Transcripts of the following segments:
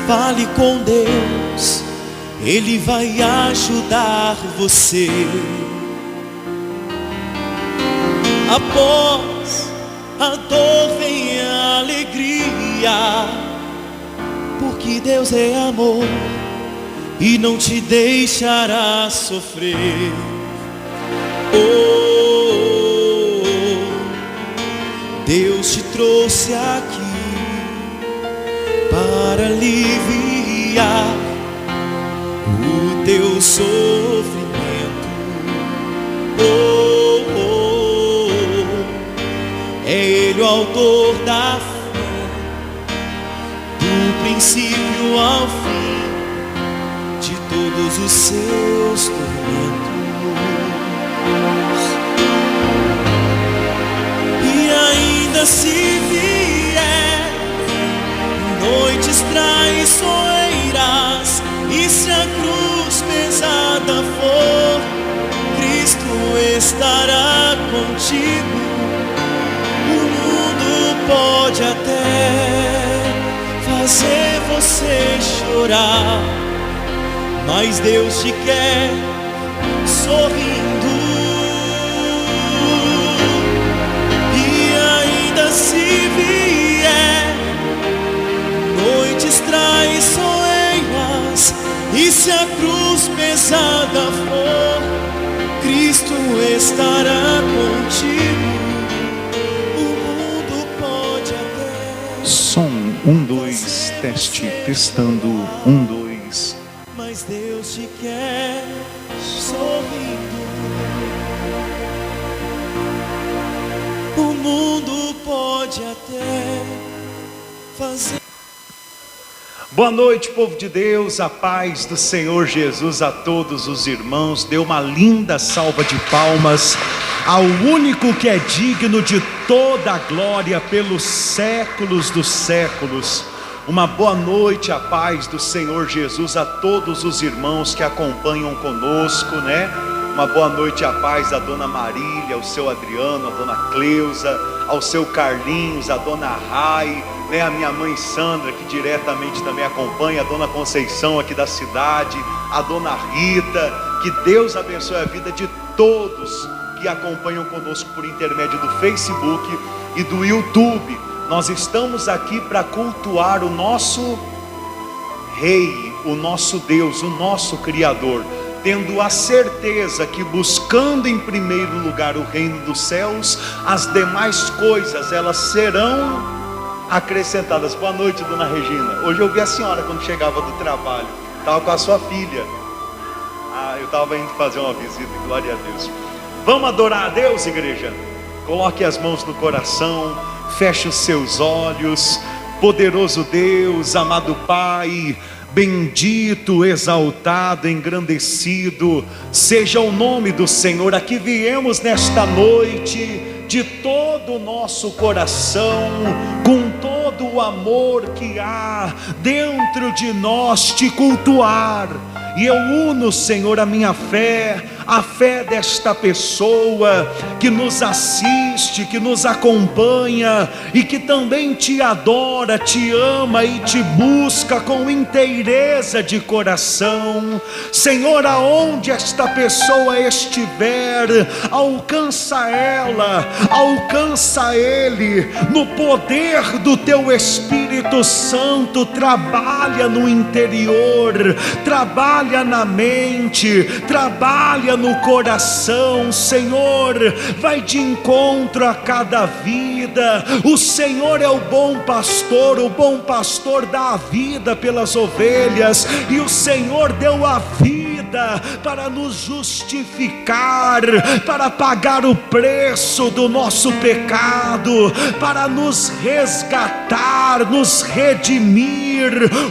Fale com Deus, Ele vai ajudar você. Após a dor vem a alegria, porque Deus é amor e não te deixará sofrer. Oh, Deus te trouxe aqui para aliviar o teu sofrimento. É Ele o autor da fé, do princípio ao fim de todos os seus tormentos. E ainda se vier noites traiçoeiras, e se a cruz pesada for, Cristo estará contigo. O mundo pode até fazer você chorar, mas Deus te quer sorrindo. E ainda se vier noites traiçoeiras, e se a cruz pesada for, Cristo estará contigo. O mundo pode até som 1, 2, teste, testando 1, 2. Mas Deus te quer sorrindo. O mundo pode até fazer. Boa noite, povo de Deus, a paz do Senhor Jesus a todos os irmãos. Dê uma linda salva de palmas ao único que é digno de toda a glória pelos séculos dos séculos. Uma boa noite, a paz do Senhor Jesus a todos os irmãos que acompanham conosco, né? Uma boa noite, a paz da dona Marília, ao seu Adriano, a dona Cleusa, ao seu Carlinhos, a dona Rai, né? A minha mãe Sandra, que diretamente também acompanha, a dona Conceição aqui da cidade, a dona Rita. Que Deus abençoe a vida de todos que acompanham conosco por intermédio do Facebook e do YouTube. Nós estamos aqui para cultuar o nosso Rei, o nosso Deus, o nosso Criador, tendo a certeza que, buscando em primeiro lugar o reino dos céus, as demais coisas elas serão acrescentadas. Boa noite, dona Regina. Hoje eu vi a senhora quando chegava do trabalho, estava com a sua filha. Eu estava indo fazer uma visita, glória a Deus. Vamos adorar a Deus, igreja? Coloque as mãos no coração, feche os seus olhos. Poderoso Deus, amado Pai, bendito, exaltado, engrandecido seja o nome do Senhor. Aqui viemos nesta noite de todo o nosso coração, com todo o amor que há dentro de nós, te cultuar. E eu uno, Senhor, a minha fé, a fé desta pessoa que nos assiste, que nos acompanha e que também te adora, te ama e te busca com inteireza de coração. Senhor, aonde esta pessoa estiver, alcança ela, alcança ele, no poder do teu Espírito Santo. Trabalha no interior, trabalha na mente, trabalha no coração. Senhor, vai de encontro a cada vida. O Senhor é o bom pastor dá a vida pelas ovelhas, e o Senhor deu a vida para nos justificar, para pagar o preço do nosso pecado, para nos resgatar, nos redimir.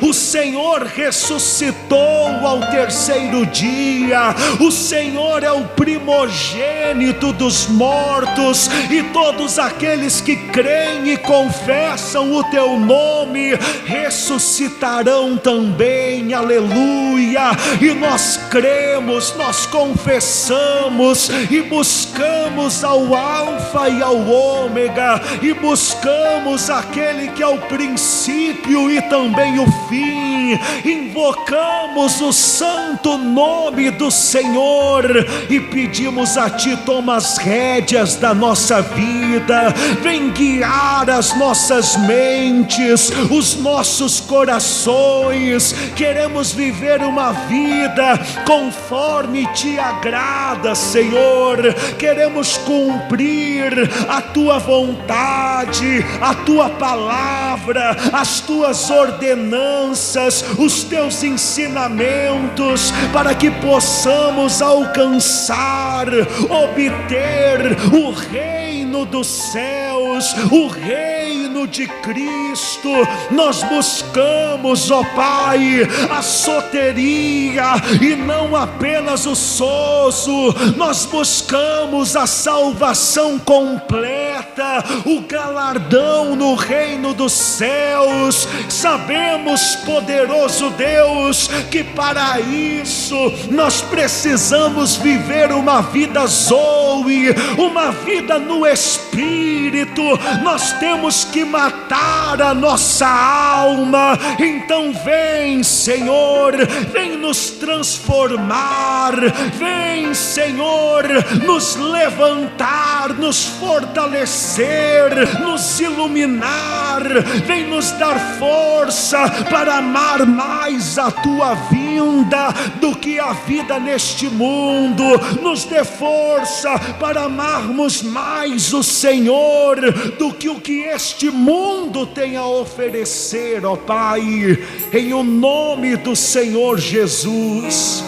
O Senhor ressuscitou ao terceiro dia. O Senhor é o primogênito dos mortos, e todos aqueles que creem e confessam o teu nome ressuscitarão também. Aleluia. E nós cremos, nós confessamos e buscamos ao Alfa e ao Ômega, e buscamos aquele que é o princípio e também o fim. Invocamos o santo nome do Senhor e pedimos a Ti: toma as rédeas da nossa vida, vem guiar as nossas mentes, os nossos corações. Queremos viver uma vida conforme Te agrada, Senhor. Queremos cumprir a Tua vontade, a Tua palavra, as Tuas ordenanças, os Teus ensinamentos, para que possamos alcançar, obter o reino dos céus, o reino de Cristo. Nós buscamos, ó Pai, a soteria e não apenas o sozo. Nós buscamos a salvação completa, o galardão no reino dos céus. Sabemos, poderoso Deus, que para isso nós precisamos viver uma vida zoe, uma vida no Espírito. Nós temos que matar a nossa alma. Então vem, Senhor, vem nos transformar, vem, Senhor, nos levantar, nos fortalecer, nos iluminar, vem nos dar força para amar mais a Tua vinda do que a vida neste mundo. Nos dê força para amarmos mais o Senhor do que o que este mundo tem a oferecer, ó Pai, em o nome do Senhor Jesus.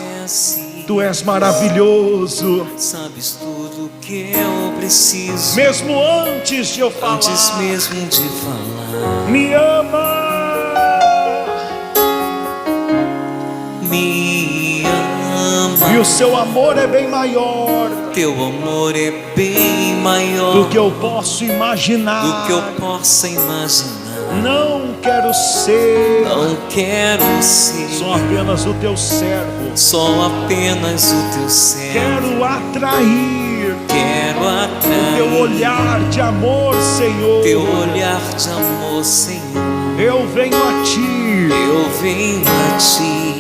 Tu és maravilhoso, Sabes tudo que eu preciso, mesmo antes de eu falar. antes mesmo de falar. Me ama, Me ama. e o Seu amor é bem maior Teu amor é bem maior do que eu posso imaginar. do que eu possa imaginar. Não quero ser Não quero ser só apenas o Teu servo. só apenas o Teu servo. Quero atrair Quero Teu atrair olhar de amor, Senhor. Teu olhar de amor, Senhor. Eu venho a Ti, Eu venho a Ti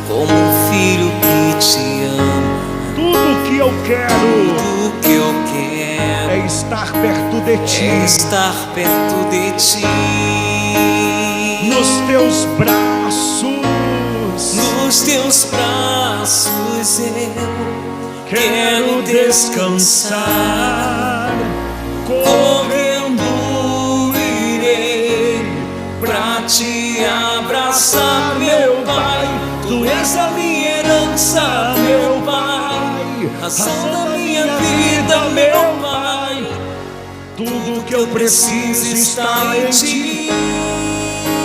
como um filho que Te ama. tudo que eu quero Tudo que eu quero é estar perto de Ti, é estar perto de Ti, nos Teus braços. nos Teus braços eu Quero descansar, correndo irei pra Te abraçar, meu Pai. Tu és a minha herança, meu Pai, razão da minha vida, meu Pai. Tudo que eu preciso está em Ti.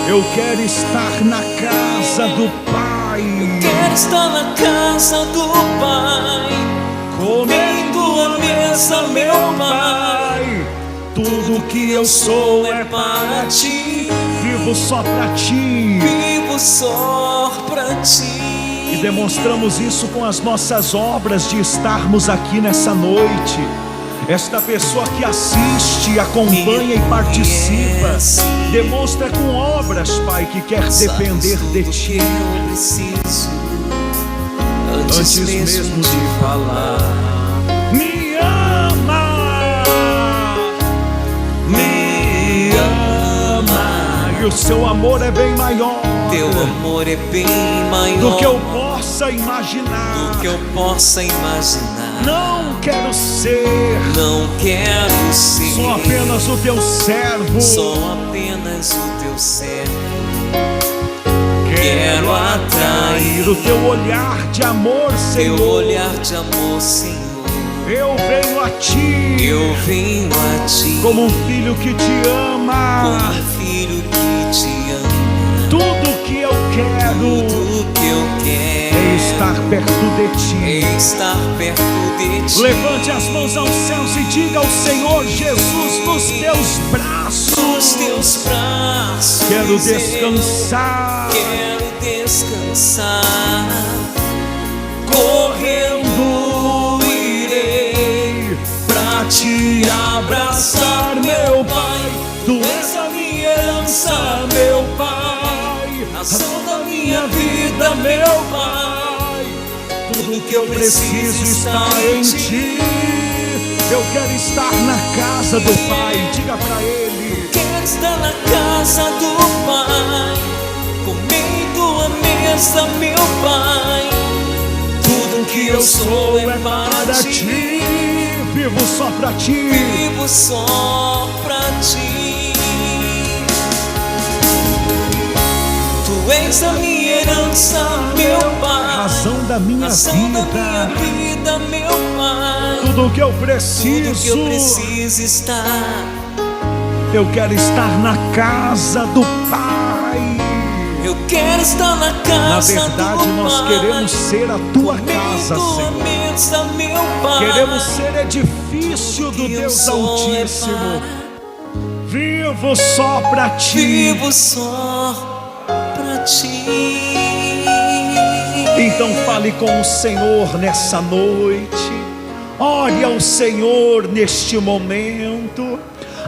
Eu quero estar na casa do Pai, Quero estar na casa do Pai, comendo a mesa, meu Pai. tudo que eu sou É para Ti, vivo só pra Ti. vivo só para Ti. E demonstramos isso com as nossas obras de estarmos aqui nessa noite. Esta pessoa que assiste, acompanha e participa, demonstra com obras, Pai, que quer depender de Ti. Eu preciso antes mesmo de falar. Me ama, Me ama. e o Seu amor é bem maior Teu amor é bem maior do que eu possa imaginar. do que eu possa imaginar. Não quero ser Não quero ser só apenas o Teu servo. só apenas o Teu servo. Quero atrair o Teu olhar de amor, Teu Senhor. olhar de amor, Senhor. Eu venho a Ti, Eu venho a Ti como um filho que Te como ama. um filho que Te ama. Tudo que eu quero Tudo que eu quero é estar perto de Ti. é estar perto de Ti. Levante as mãos aos céus e diga ao Senhor Jesus: nos Teus Nos braços Teus braços quero eu descansar, quero descansar. Correndo irei pra te abraçar, meu Pai. Tu és a minha herança, meu Pai, razão da minha vida, meu Pai. Tudo que eu preciso está em ti. Eu quero estar na casa do Pai, diga pra Ele. Quero estar na casa do Pai, comendo a mesa, meu Pai. Tudo que eu sou é para ti. Vivo só pra ti. Vivo só pra ti. Tu és a minha herança, meu Pai, Razão da minha vida, meu Pai. Tudo que eu preciso. Tudo que eu preciso estar. Eu quero estar na casa do Pai. Eu quero estar na casa do Pai. Na verdade, nós queremos ser a tua casa, Senhor. Mesa, meu Pai. Queremos ser edifício do Deus Altíssimo. Vivo só pra ti. Vivo só pra ti. Então fale com o Senhor nessa noite. Ore ao Senhor neste momento.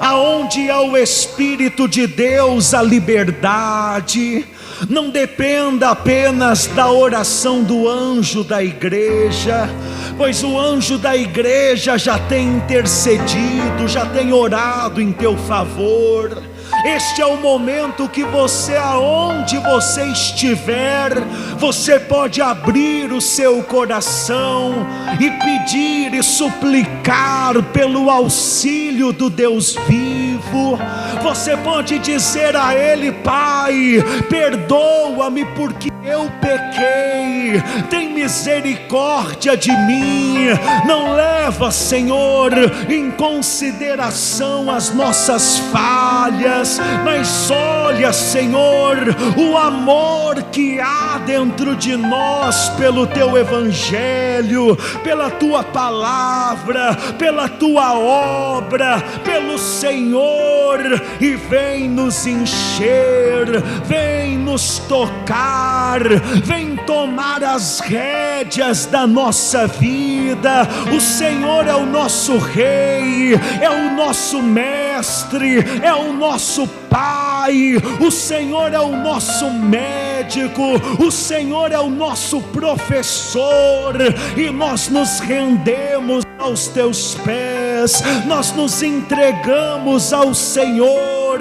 Aonde há o Espírito de Deus, a liberdade. Não dependa apenas da oração do anjo da igreja, pois o anjo da igreja já tem intercedido, já tem orado em teu favor. Este é o momento que você, aonde você estiver, você pode abrir o seu coração e pedir e suplicar pelo auxílio do Deus vivo. Você pode dizer a Ele: Pai, perdoa-me porque eu pequei, tem misericórdia de mim. Não leva, Senhor, em consideração as nossas falhas, mas olha, Senhor, o amor que há dentro de nós pelo Teu Evangelho, pela Tua Palavra, pela Tua obra, pelo Senhor, e vem nos encher, vem nos tocar, vem tomar as rédeas da nossa vida. O Senhor é o nosso Rei, é o nosso Mestre, é o nosso Pai. O Senhor é o nosso médico, o Senhor é o nosso professor, e nós nos rendemos aos Teus pés, nós nos entregamos ao Senhor,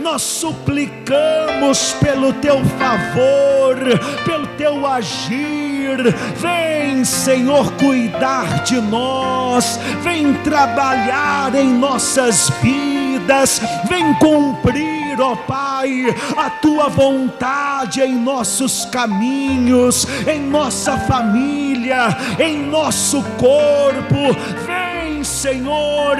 nós suplicamos pelo Teu favor, pelo Teu agir. Vem, Senhor, cuidar de nós, vem trabalhar em nossas vidas, vem cumprir, ó Pai, a Tua vontade em nossos caminhos, em nossa família, em nosso corpo. Vem, Senhor,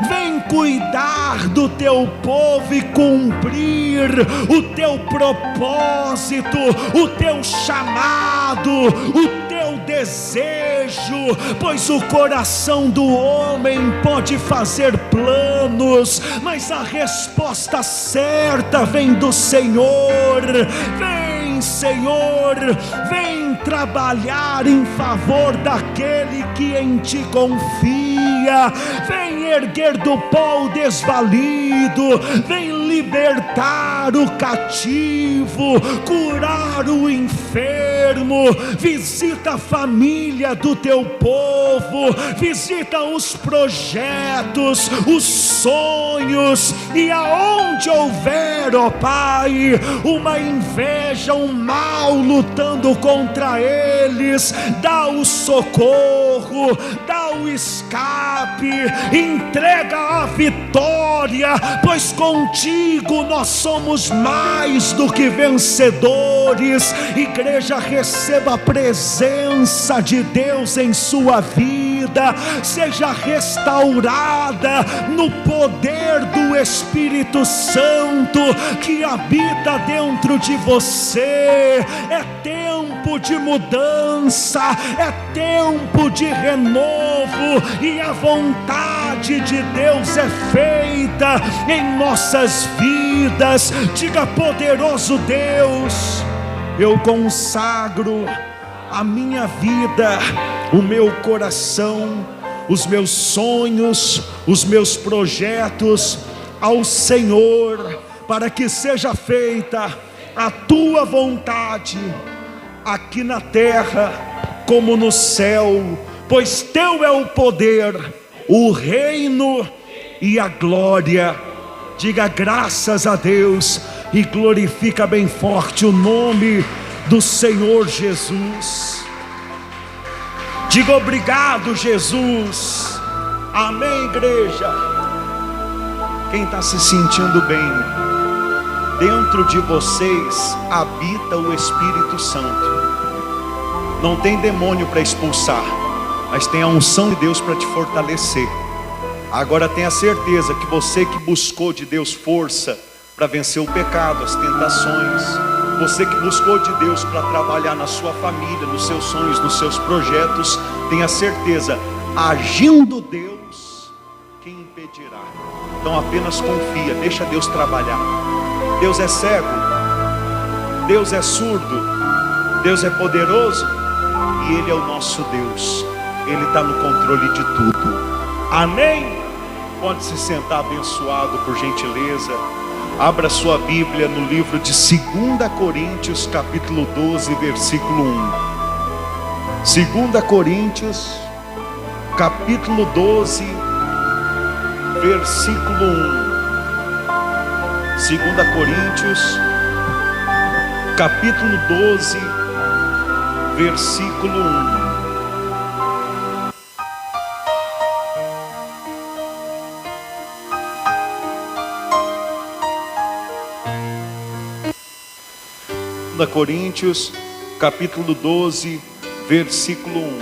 vem cuidar do Teu povo e cumprir o Teu propósito, o Teu chamado, o Teu desejo, pois o coração do homem pode fazer planos, mas a resposta certa vem do Senhor. Vem, Senhor, vem trabalhar em favor daquele que em Ti confia. Vem erguer do pó o desvalido, vem libertar o cativo, curar o enfermo. Visita a família do Teu povo, visita os projetos, os sonhos, e aonde houver, ó Pai, uma inveja, um mal lutando contra eles, dá o socorro, dá o escape, entrega a vitória, pois contigo nós somos mais do que vencedores. Igreja, receba a presença de Deus em sua vida, seja restaurada no poder do Espírito Santo que habita dentro de você. É tempo de mudança, é tempo de renovo, e a vontade de Deus é feita em nossas vidas. Diga: poderoso Deus, eu consagro a minha vida, o meu coração, os meus sonhos, os meus projetos ao Senhor, para que seja feita a tua vontade, aqui na terra como no céu, pois teu é o poder, o reino e a glória. Diga graças a Deus e glorifica bem forte o nome do Senhor Jesus. Diga obrigado, Jesus. Amém, igreja. Quem está se sentindo bem, dentro de vocês habita o Espírito Santo. Não tem demônio para expulsar, mas tem a unção de Deus para te fortalecer. Agora tenha certeza que você que buscou de Deus força para vencer o pecado, as tentações, você que buscou de Deus para trabalhar na sua família, nos seus sonhos, nos seus projetos, tenha certeza, agindo Deus, quem impedirá? Então apenas confia, deixa Deus trabalhar. Deus é cego, Deus é surdo, Deus é poderoso e Ele é o nosso Deus. Ele está no controle de tudo. Amém? Pode se sentar abençoado, por gentileza. Abra sua Bíblia no livro de 2 Coríntios, capítulo 12, versículo 1. 2 Coríntios, capítulo 12, versículo 1. 2 Coríntios, capítulo 12, versículo 1. Coríntios, capítulo 12, versículo 1.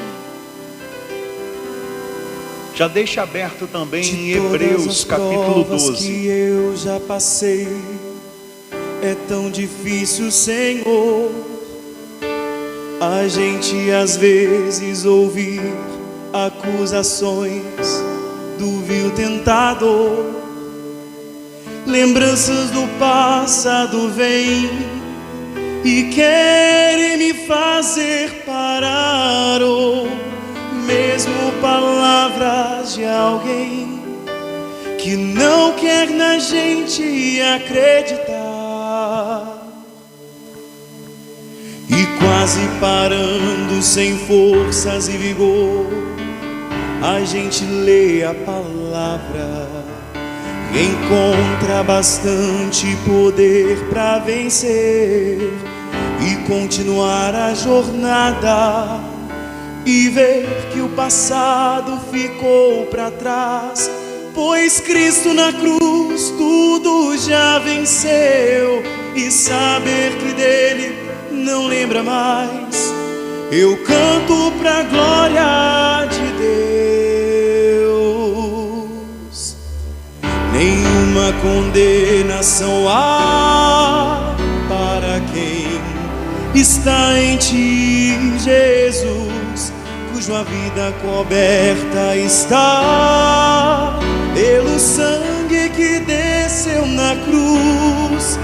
Já deixa aberto também em Hebreus, capítulo 12. Que eu já passei, é tão difícil, Senhor, a gente às vezes ouvir acusações do vil tentador. Lembranças do passado vêm e querem me fazer parar, ou mesmo palavras de alguém que não quer na gente acreditar. E quase parando, sem forças e vigor, a gente lê a palavra e encontra bastante poder para vencer e continuar a jornada, e ver que o passado ficou para trás, pois Cristo na cruz tudo já venceu, e saber que dele não lembra mais. Eu canto pra glória de Deus. Nenhuma condenação há para quem está em ti, Jesus, cuja vida coberta está pelo sangue que desceu na cruz.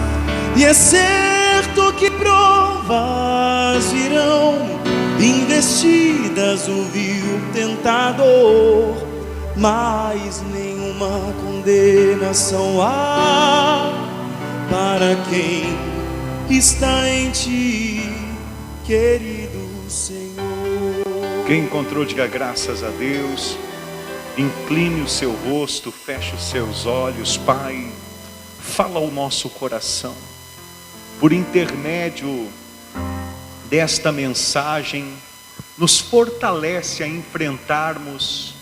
E é certo que provas virão, investidas o vil tentador, mas nenhuma condenação há para quem está em ti, querido Senhor. Quem encontrou, diga graças a Deus. Incline o seu rosto, feche os seus olhos. Pai, fala ao nosso coração, por intermédio desta mensagem, nos fortalece a enfrentarmos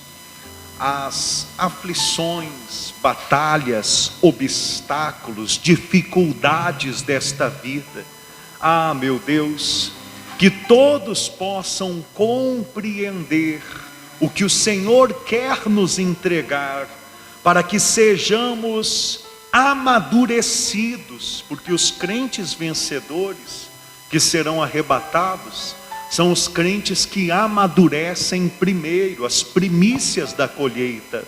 as aflições, batalhas, obstáculos, dificuldades desta vida. Ah, meu Deus, que todos possam compreender o que o Senhor quer nos entregar, para que sejamos amadurecidos, porque os crentes vencedores que serão arrebatados são os crentes que amadurecem primeiro, as primícias da colheita,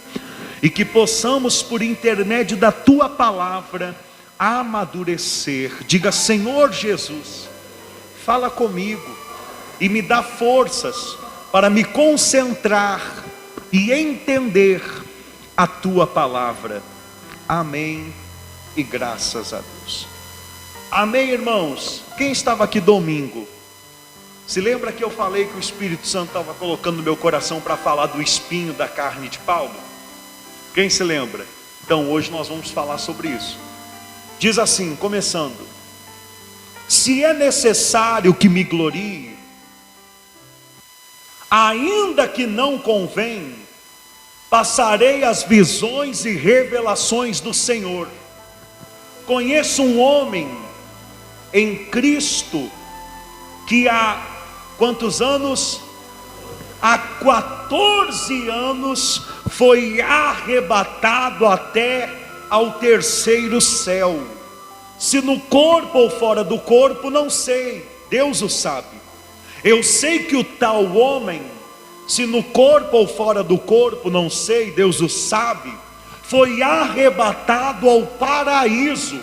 e que possamos, por intermédio da tua palavra, amadurecer. Diga: Senhor Jesus, fala comigo e me dá forças para me concentrar e entender a tua palavra. Amém e graças a Deus. Amém, irmãos. Quem estava aqui domingo? Se lembra que eu falei que o Espírito Santo estava colocando no meu coração para falar do espinho da carne de Paulo? Quem se lembra? Então hoje nós vamos falar sobre isso. Diz assim, começando: se é necessário que me glorie, ainda que não convém, passarei as visões e revelações do Senhor. Conheço um homem em Cristo que há quantos anos? Há 14 anos foi arrebatado até ao terceiro céu. Se no corpo ou fora do corpo, não sei, Deus o sabe. Eu sei que o tal homem, se no corpo ou fora do corpo, não sei, Deus o sabe, foi arrebatado ao paraíso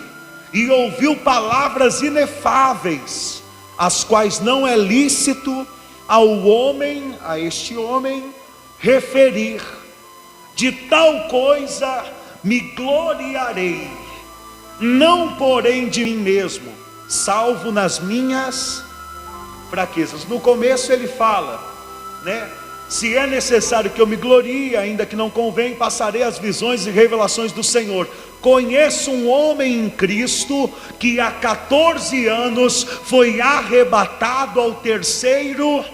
e ouviu palavras inefáveis, as quais não é lícito ao homem, a este homem, referir. De tal coisa me gloriarei, não porém de mim mesmo, salvo nas minhas fraquezas. No começo ele fala, né? Se é necessário que eu me glorie, ainda que não convém, passarei as visões e revelações do Senhor. Conheço um homem em Cristo que há 14 anos foi arrebatado ao terceiro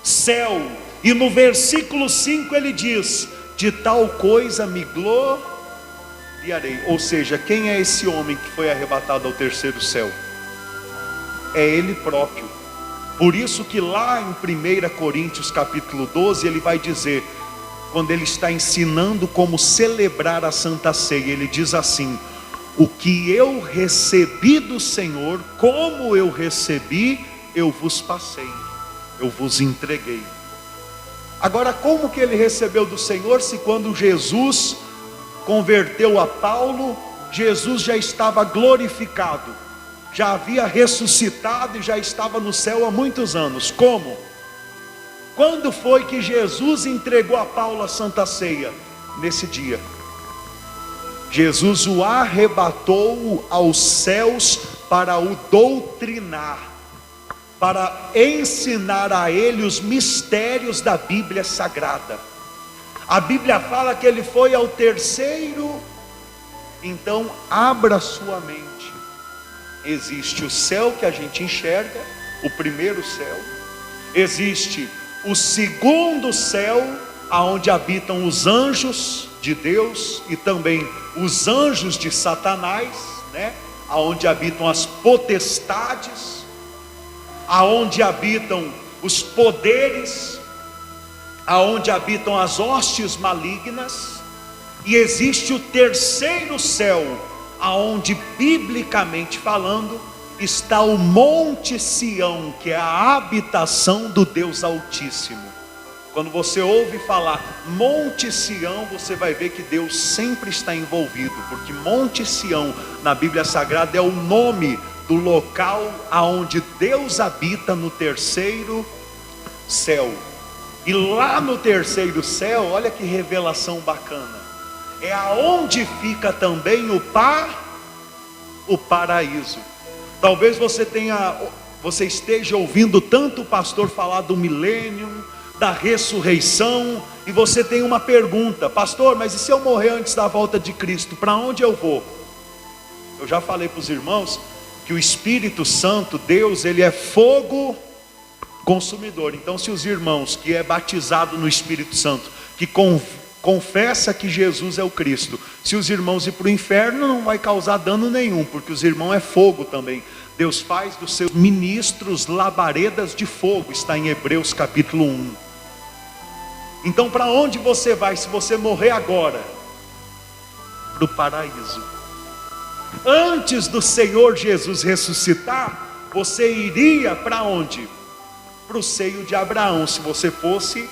céu. E no versículo 5 ele diz: de tal coisa me gloriarei. Ou seja, quem é esse homem que foi arrebatado ao terceiro céu? É ele próprio. Por isso que lá em 1 Coríntios capítulo 12, ele vai dizer, quando ele está ensinando como celebrar a Santa Ceia, ele diz assim: o que eu recebi do Senhor, como eu recebi, eu vos passei, eu vos entreguei. Agora, como que ele recebeu do Senhor, se quando Jesus converteu a Paulo, Jesus já estava glorificado, já havia ressuscitado e já estava no céu há muitos anos? Como? Quando foi que Jesus entregou a Paulo a Santa Ceia? Nesse dia. Jesus o arrebatou aos céus para o doutrinar, para ensinar a ele os mistérios da Bíblia Sagrada. A Bíblia fala que ele foi ao terceiro. Então abra sua mente. Existe o céu que a gente enxerga, o primeiro céu. Existe o segundo céu, aonde habitam os anjos de Deus e também os anjos de Satanás, né? Aonde habitam as potestades, aonde habitam os poderes, aonde habitam as hostes malignas. E existe o terceiro céu, aonde biblicamente falando está o Monte Sião, que é a habitação do Deus Altíssimo. Quando você ouve falar Monte Sião, você vai ver que Deus sempre está envolvido, porque Monte Sião na Bíblia Sagrada é o nome do local aonde Deus habita no terceiro céu. E lá no terceiro céu, olha que revelação bacana, é aonde fica também o paraíso. Talvez você esteja ouvindo tanto o pastor falar do milênio, da ressurreição, e você tem uma pergunta: pastor, mas e se eu morrer antes da volta de Cristo, para onde eu vou? Eu já falei para os irmãos que o Espírito Santo, Deus, ele é fogo consumidor. Então, se os irmãos que é batizado no Espírito Santo, que confessa que Jesus é o Cristo, se os irmãos ir para o inferno, não vai causar dano nenhum, porque os irmãos é fogo também. Deus faz dos seus ministros labaredas de fogo, está em Hebreus capítulo 1. Então, para onde você vai se você morrer agora? Para o paraíso. Antes do Senhor Jesus ressuscitar, você iria para onde? Para o seio de Abraão, se você fosse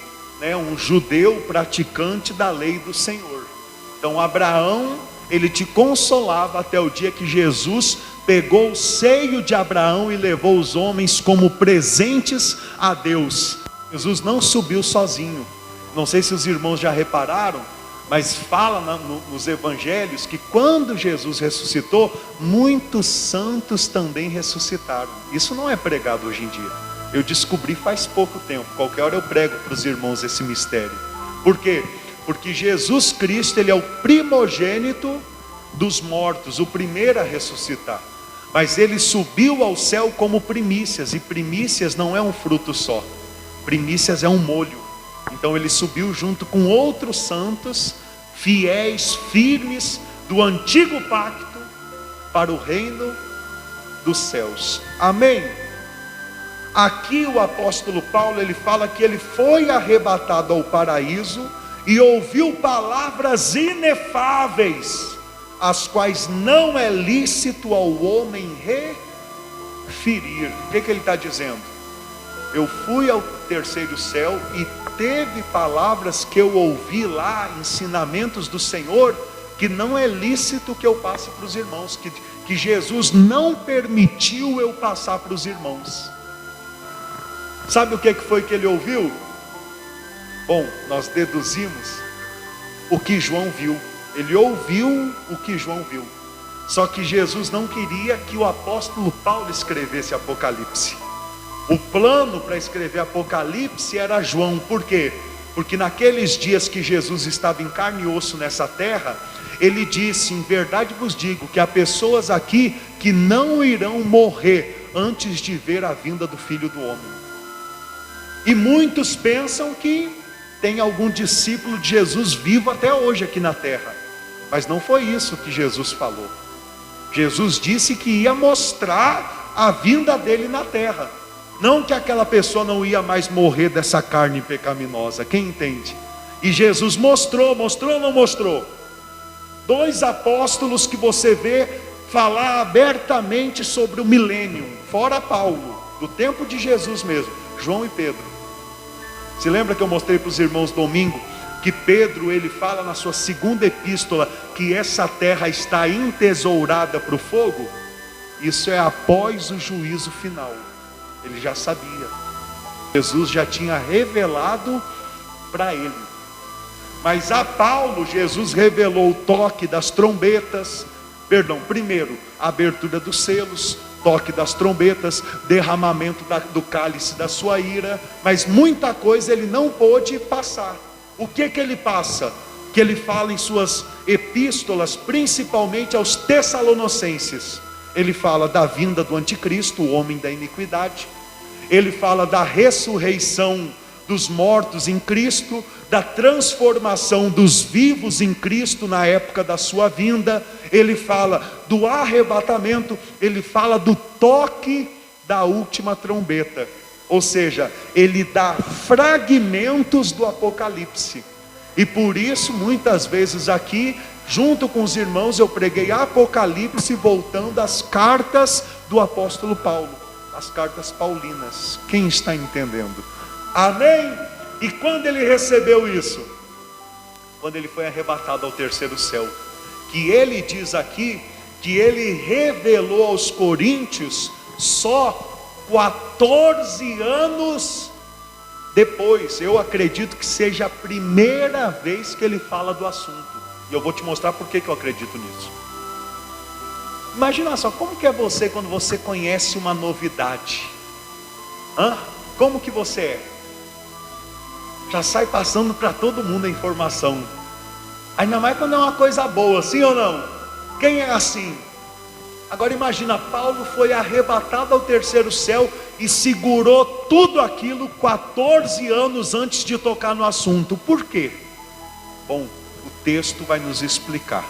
um judeu praticante da lei do Senhor. Então Abraão, ele te consolava até o dia que Jesus pegou o seio de Abraão e levou os homens como presentes a Deus. Jesus não subiu sozinho. Não sei se os irmãos já repararam, mas fala nos evangelhos que quando Jesus ressuscitou, muitos santos também ressuscitaram. Isso não é pregado hoje em dia. Eu descobri faz pouco tempo. Qualquer hora eu prego para os irmãos esse mistério. Por quê? Porque Jesus Cristo, Ele é o primogênito dos mortos, o primeiro a ressuscitar. Mas Ele subiu ao céu como primícias, e primícias não é um fruto só. Primícias é um molho. Então Ele subiu junto com outros santos, fiéis, firmes, do antigo pacto, para o reino dos céus. Amém? Aqui o apóstolo Paulo, ele fala que ele foi arrebatado ao paraíso e ouviu palavras inefáveis, as quais não é lícito ao homem referir. O que ele está dizendo? Eu fui ao terceiro céu e teve palavras que eu ouvi lá, ensinamentos do Senhor, que não é lícito que eu passe para os irmãos, que Jesus não permitiu eu passar para os irmãos. Sabe o que foi que ele ouviu? Bom, nós deduzimos o que João viu. Ele ouviu o que João viu. Só que Jesus não queria que o apóstolo Paulo escrevesse Apocalipse. O plano para escrever Apocalipse era João. Por quê? Porque naqueles dias que Jesus estava em carne e osso nessa terra, ele disse: em verdade vos digo que há pessoas aqui que não irão morrer antes de ver a vinda do Filho do Homem. E muitos pensam que tem algum discípulo de Jesus vivo até hoje aqui na terra. Mas não foi isso que Jesus falou. Jesus disse que ia mostrar a vinda dele na terra. Não que aquela pessoa não ia mais morrer dessa carne pecaminosa. Quem entende? E Jesus mostrou ou não mostrou? 2 apóstolos que você vê falar abertamente sobre o milênio, fora Paulo, do tempo de Jesus mesmo, João e Pedro. Se lembra que eu mostrei para os irmãos domingo, que Pedro, ele fala na sua segunda epístola, que essa terra está entesourada para o fogo? Isso é após o juízo final. Ele já sabia. Jesus já tinha revelado para ele. Mas a Paulo, Jesus revelou o toque das trombetas. Primeiro, a abertura dos selos, toque das trombetas, derramamento do cálice da sua ira. Mas muita coisa ele não pôde passar. O que ele passa? Que ele fala em suas epístolas, principalmente aos Tessalonicenses. Ele fala da vinda do anticristo, o homem da iniquidade. Ele fala da ressurreição dos mortos em Cristo, da transformação dos vivos em Cristo na época da sua vinda. Ele fala do arrebatamento, ele fala do toque da última trombeta. Ou seja, ele dá fragmentos do Apocalipse. E por isso, muitas vezes aqui, junto com os irmãos, eu preguei Apocalipse voltando às cartas do apóstolo Paulo, as cartas paulinas. Quem está entendendo? Amém? E quando ele recebeu isso? Quando ele foi arrebatado ao terceiro céu. Que ele diz aqui, que ele revelou aos coríntios só 14 anos depois. Eu acredito que seja a primeira vez que ele fala do assunto. E eu vou te mostrar por que eu acredito nisso. Imagina só, como que é você quando você conhece uma novidade? Como que você é? Já sai passando para todo mundo a informação. Ainda mais quando é uma coisa boa, sim ou não? Quem é assim? Agora imagina, Paulo foi arrebatado ao terceiro céu e segurou tudo aquilo 14 anos antes de tocar no assunto. Por quê? Bom, o texto vai nos explicar.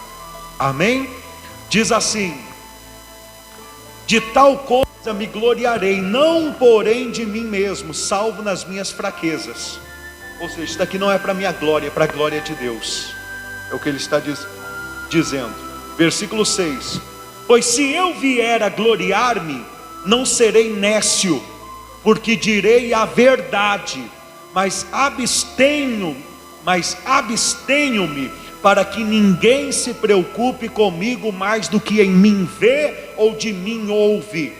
Amém? Diz assim: de tal coisa me gloriarei, não porém de mim mesmo, salvo nas minhas fraquezas. Ou seja, isso daqui não é para minha glória, é para a glória de Deus. É o que ele está dizendo. Versículo 6: pois se eu vier a gloriar-me, não serei nécio, porque direi a verdade, mas abstenho-me para que ninguém se preocupe comigo mais do que em mim vê ou de mim ouve.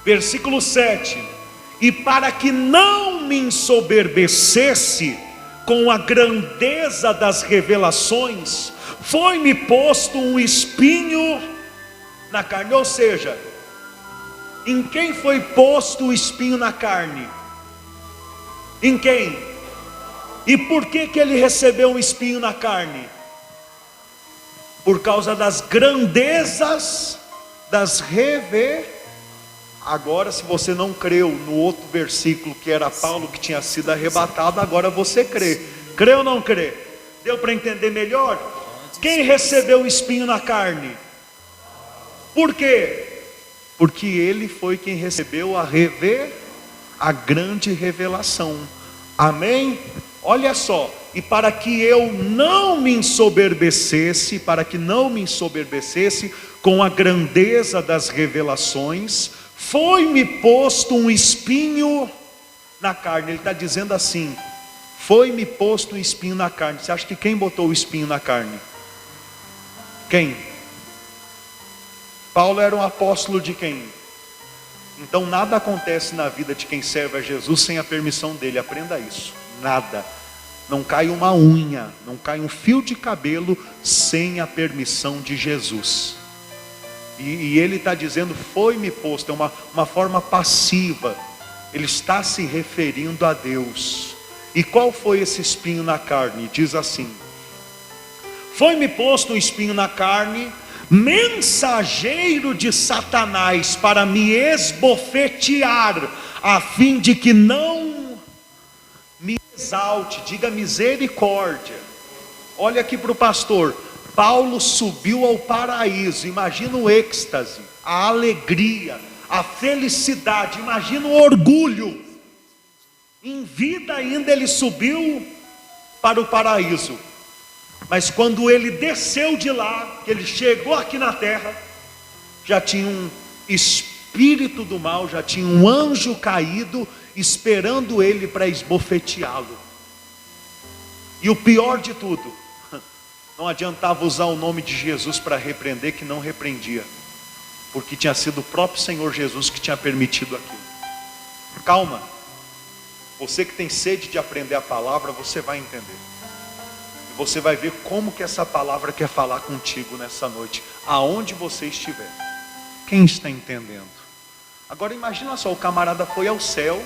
Versículo 7: e para que não me ensoberbecesse com a grandeza das revelações, foi-me posto um espinho na carne. Ou seja, em quem foi posto o espinho na carne? Em quem? E por que ele recebeu um espinho na carne? Por causa das grandezas das revelações. Agora, se você não creu no outro versículo, que era Paulo que tinha sido arrebatado, agora você crê. Crê ou não crê? Deu para entender melhor? Quem recebeu o espinho na carne? Por quê? Porque ele foi quem recebeu a grande revelação. Amém? Olha só, e para que eu não me ensoberbecesse, com a grandeza das revelações, foi-me posto um espinho na carne. Ele está dizendo assim: foi-me posto um espinho na carne. Você acha que quem botou o espinho na carne? Quem? Paulo era um apóstolo de quem? Então nada acontece na vida de quem serve a Jesus sem a permissão dele. Aprenda isso. Nada. Não cai uma unha, não cai um fio de cabelo sem a permissão de Jesus. E ele está dizendo, foi-me posto, é uma forma passiva. Ele está se referindo a Deus. E qual foi esse espinho na carne? Diz assim: foi-me posto um espinho na carne, mensageiro de Satanás, para me esbofetear, a fim de que não me exalte. Diga misericórdia. Olha aqui para o pastor. Paulo subiu ao paraíso. Imagina o êxtase, a alegria, a felicidade. Imagina o orgulho. Em vida ainda ele subiu para o paraíso. Mas quando ele desceu de lá, que ele chegou aqui na terra, já tinha um espírito do mal, já tinha um anjo caído esperando ele para esbofeteá-lo. E o pior de tudo, não adiantava usar o nome de Jesus para repreender, que não repreendia, porque tinha sido o próprio Senhor Jesus que tinha permitido aquilo. Calma, você que tem sede de aprender a palavra, você vai entender. E você vai ver como que essa palavra quer falar contigo nessa noite, aonde você estiver. Quem está entendendo? Agora imagina só, o camarada foi ao céu,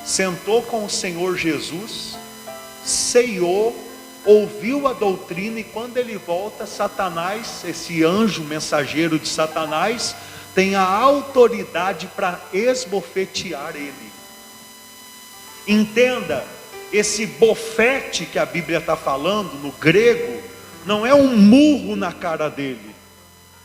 sentou com o Senhor Jesus, ceiou, ouviu a doutrina, e quando ele volta, Satanás, esse anjo mensageiro de Satanás, tem a autoridade para esbofetear ele. Entenda, esse bofete que a Bíblia está falando no grego, não é um murro na cara dele.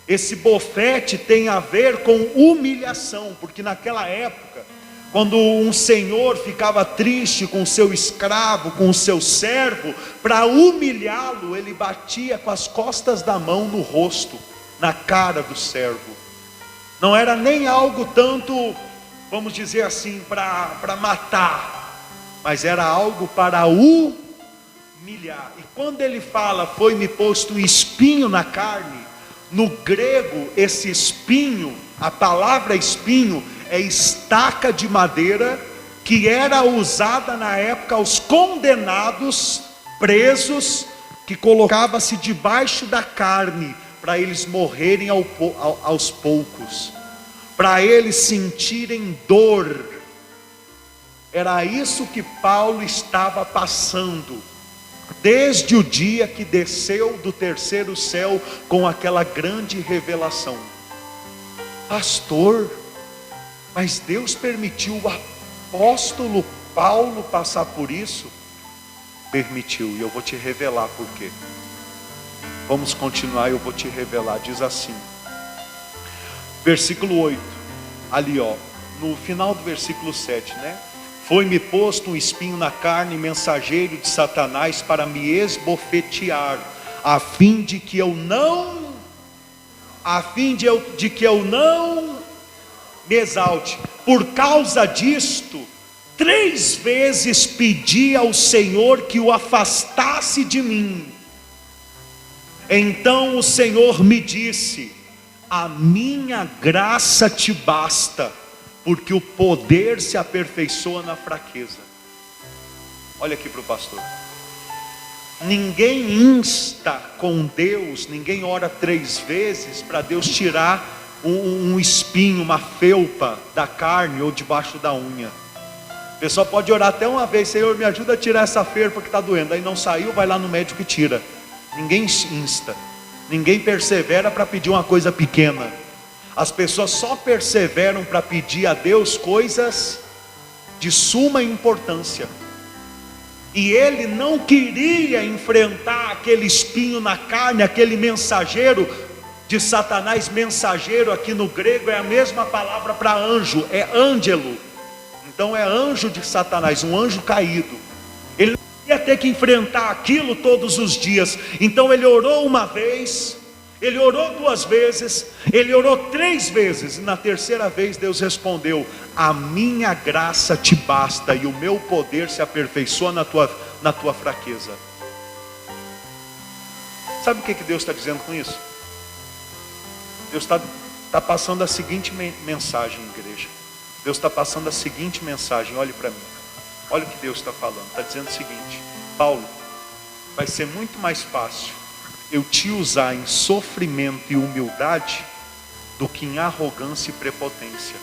Esse bofete tem a ver com humilhação, porque naquela época, quando um senhor ficava triste com o seu escravo, com o seu servo, para humilhá-lo, ele batia com as costas da mão no rosto, na cara do servo. Não era nem algo tanto, vamos dizer assim, para matar, mas era algo para humilhar. E quando ele fala, foi-me posto um espinho na carne, no grego, esse espinho, a palavra espinho, é estaca de madeira que era usada na época aos condenados, presos, que colocava-se debaixo da carne para eles morrerem aos poucos, para eles sentirem dor. Era isso que Paulo estava passando desde o dia que desceu do terceiro céu com aquela grande revelação. Pastor, mas Deus permitiu o apóstolo Paulo passar por isso? Permitiu, e eu vou te revelar por quê. Vamos continuar, eu vou te revelar. Diz assim, versículo 8, ali ó, no final do versículo 7, né? Foi-me posto um espinho na carne, mensageiro de Satanás, para me esbofetear, a fim de que eu não me exalte. Por causa disto, 3 vezes pedi ao Senhor que o afastasse de mim. Então o Senhor me disse: a minha graça te basta, porque o poder se aperfeiçoa na fraqueza. Olha aqui para o pastor. Ninguém insta com Deus, ninguém ora 3 vezes para Deus tirar um espinho, uma felpa da carne ou debaixo da unha. A pessoa pode orar até uma vez: Senhor, me ajuda a tirar essa felpa que está doendo. Aí não saiu, vai lá no médico e tira. Ninguém insta, ninguém persevera para pedir uma coisa pequena. As pessoas só perseveram para pedir a Deus coisas de suma importância. E ele não queria enfrentar aquele espinho na carne, aquele mensageiro de Satanás. Mensageiro aqui no grego é a mesma palavra para anjo, é ângelo. Então é anjo de Satanás, um anjo caído. Ele não ia ter que enfrentar aquilo todos os dias. Então ele orou uma vez, ele orou 2 vezes, ele orou 3 vezes, e na 3ª vez Deus respondeu: a minha graça te basta, e o meu poder se aperfeiçoa na tua fraqueza. Sabe o que Deus está dizendo com isso? Deus está passando a seguinte mensagem, igreja. Deus está passando a seguinte mensagem, olhe para mim. Olha o que Deus está falando, está dizendo o seguinte: Paulo, vai ser muito mais fácil eu te usar em sofrimento e humildade do que em arrogância e prepotência.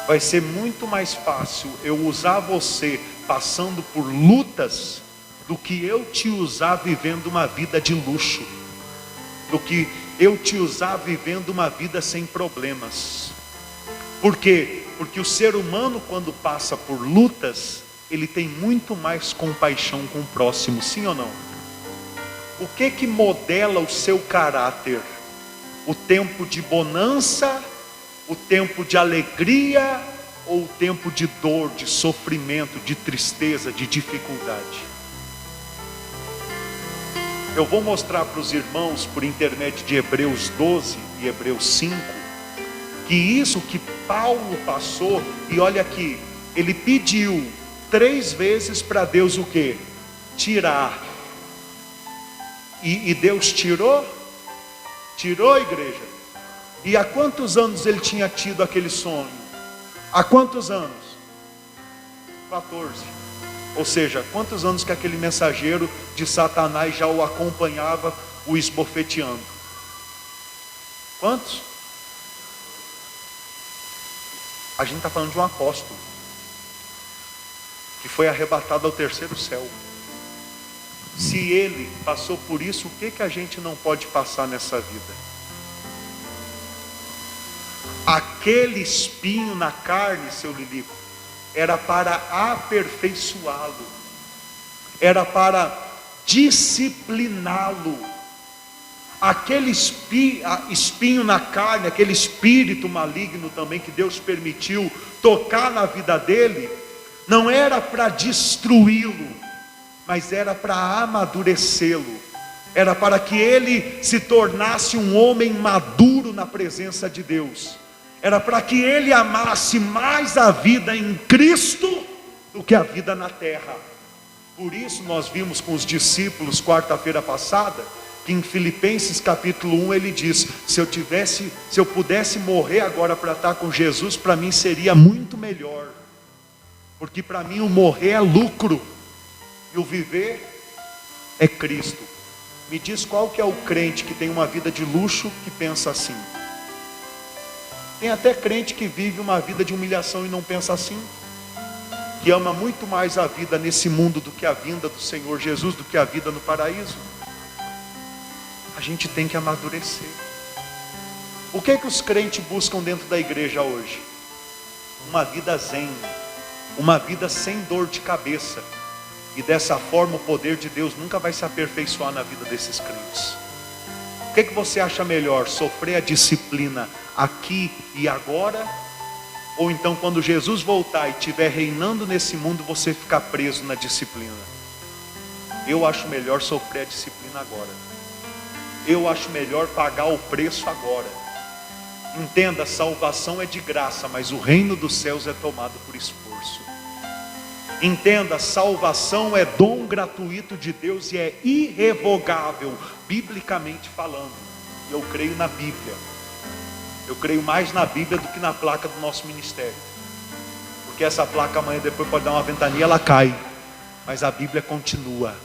Vai ser muito mais fácil eu usar você passando por lutas do que eu te usar vivendo uma vida de luxo, do que eu te usar vivendo uma vida sem problemas. Por quê? Porque o ser humano, quando passa por lutas, ele tem muito mais compaixão com o próximo, sim ou não? O que modela o seu caráter? O tempo de bonança, o tempo de alegria, ou o tempo de dor, de sofrimento, de tristeza, de dificuldade? Eu vou mostrar para os irmãos, por intermédio de Hebreus 12 e Hebreus 5, que isso que Paulo passou, e olha aqui, ele pediu 3 vezes para Deus o quê? Tirar. E Deus tirou? Tirou, igreja? E há quantos anos ele tinha tido aquele sonho? Há quantos anos? 14. Ou seja, quantos anos que aquele mensageiro de Satanás já o acompanhava, o esbofeteando? Quantos? A gente está falando de um apóstolo que foi arrebatado ao 3º céu. Se ele passou por isso, o que a gente não pode passar nessa vida? Aquele espinho na carne, seu Lilico, era para aperfeiçoá-lo, era para discipliná-lo. Aquele espinho na carne, aquele espírito maligno também que Deus permitiu tocar na vida dele, não era para destruí-lo, mas era para amadurecê-lo, era para que ele se tornasse um homem maduro na presença de Deus, era para que ele amasse mais a vida em Cristo do que a vida na terra. Por isso nós vimos com os discípulos quarta-feira passada, que em Filipenses capítulo 1 ele diz: se eu pudesse morrer agora para estar com Jesus, para mim seria muito melhor, porque para mim o morrer é lucro, e o viver é Cristo. Me diz qual que é o crente que tem uma vida de luxo que pensa assim? Tem até crente que vive uma vida de humilhação e não pensa assim, que ama muito mais a vida nesse mundo do que a vinda do Senhor Jesus, do que a vida no paraíso. A gente tem que amadurecer. O que os crentes buscam dentro da igreja hoje? Uma vida zen, uma vida sem dor de cabeça. E dessa forma o poder de Deus nunca vai se aperfeiçoar na vida desses crentes. O que você acha melhor? Sofrer a disciplina aqui e agora? Ou então quando Jesus voltar e estiver reinando nesse mundo, você ficar preso na disciplina? Eu acho melhor sofrer a disciplina agora. Eu acho melhor pagar o preço agora. Entenda, a salvação é de graça, mas o reino dos céus é tomado por esforço. Entenda, salvação é dom gratuito de Deus e é irrevogável. biblicamente falando. E eu creio na Bíblia. Eu creio mais na Bíblia do que na placa do nosso ministério. Porque essa placa amanhã depois pode dar uma ventania, ela cai. Mas a Bíblia continua.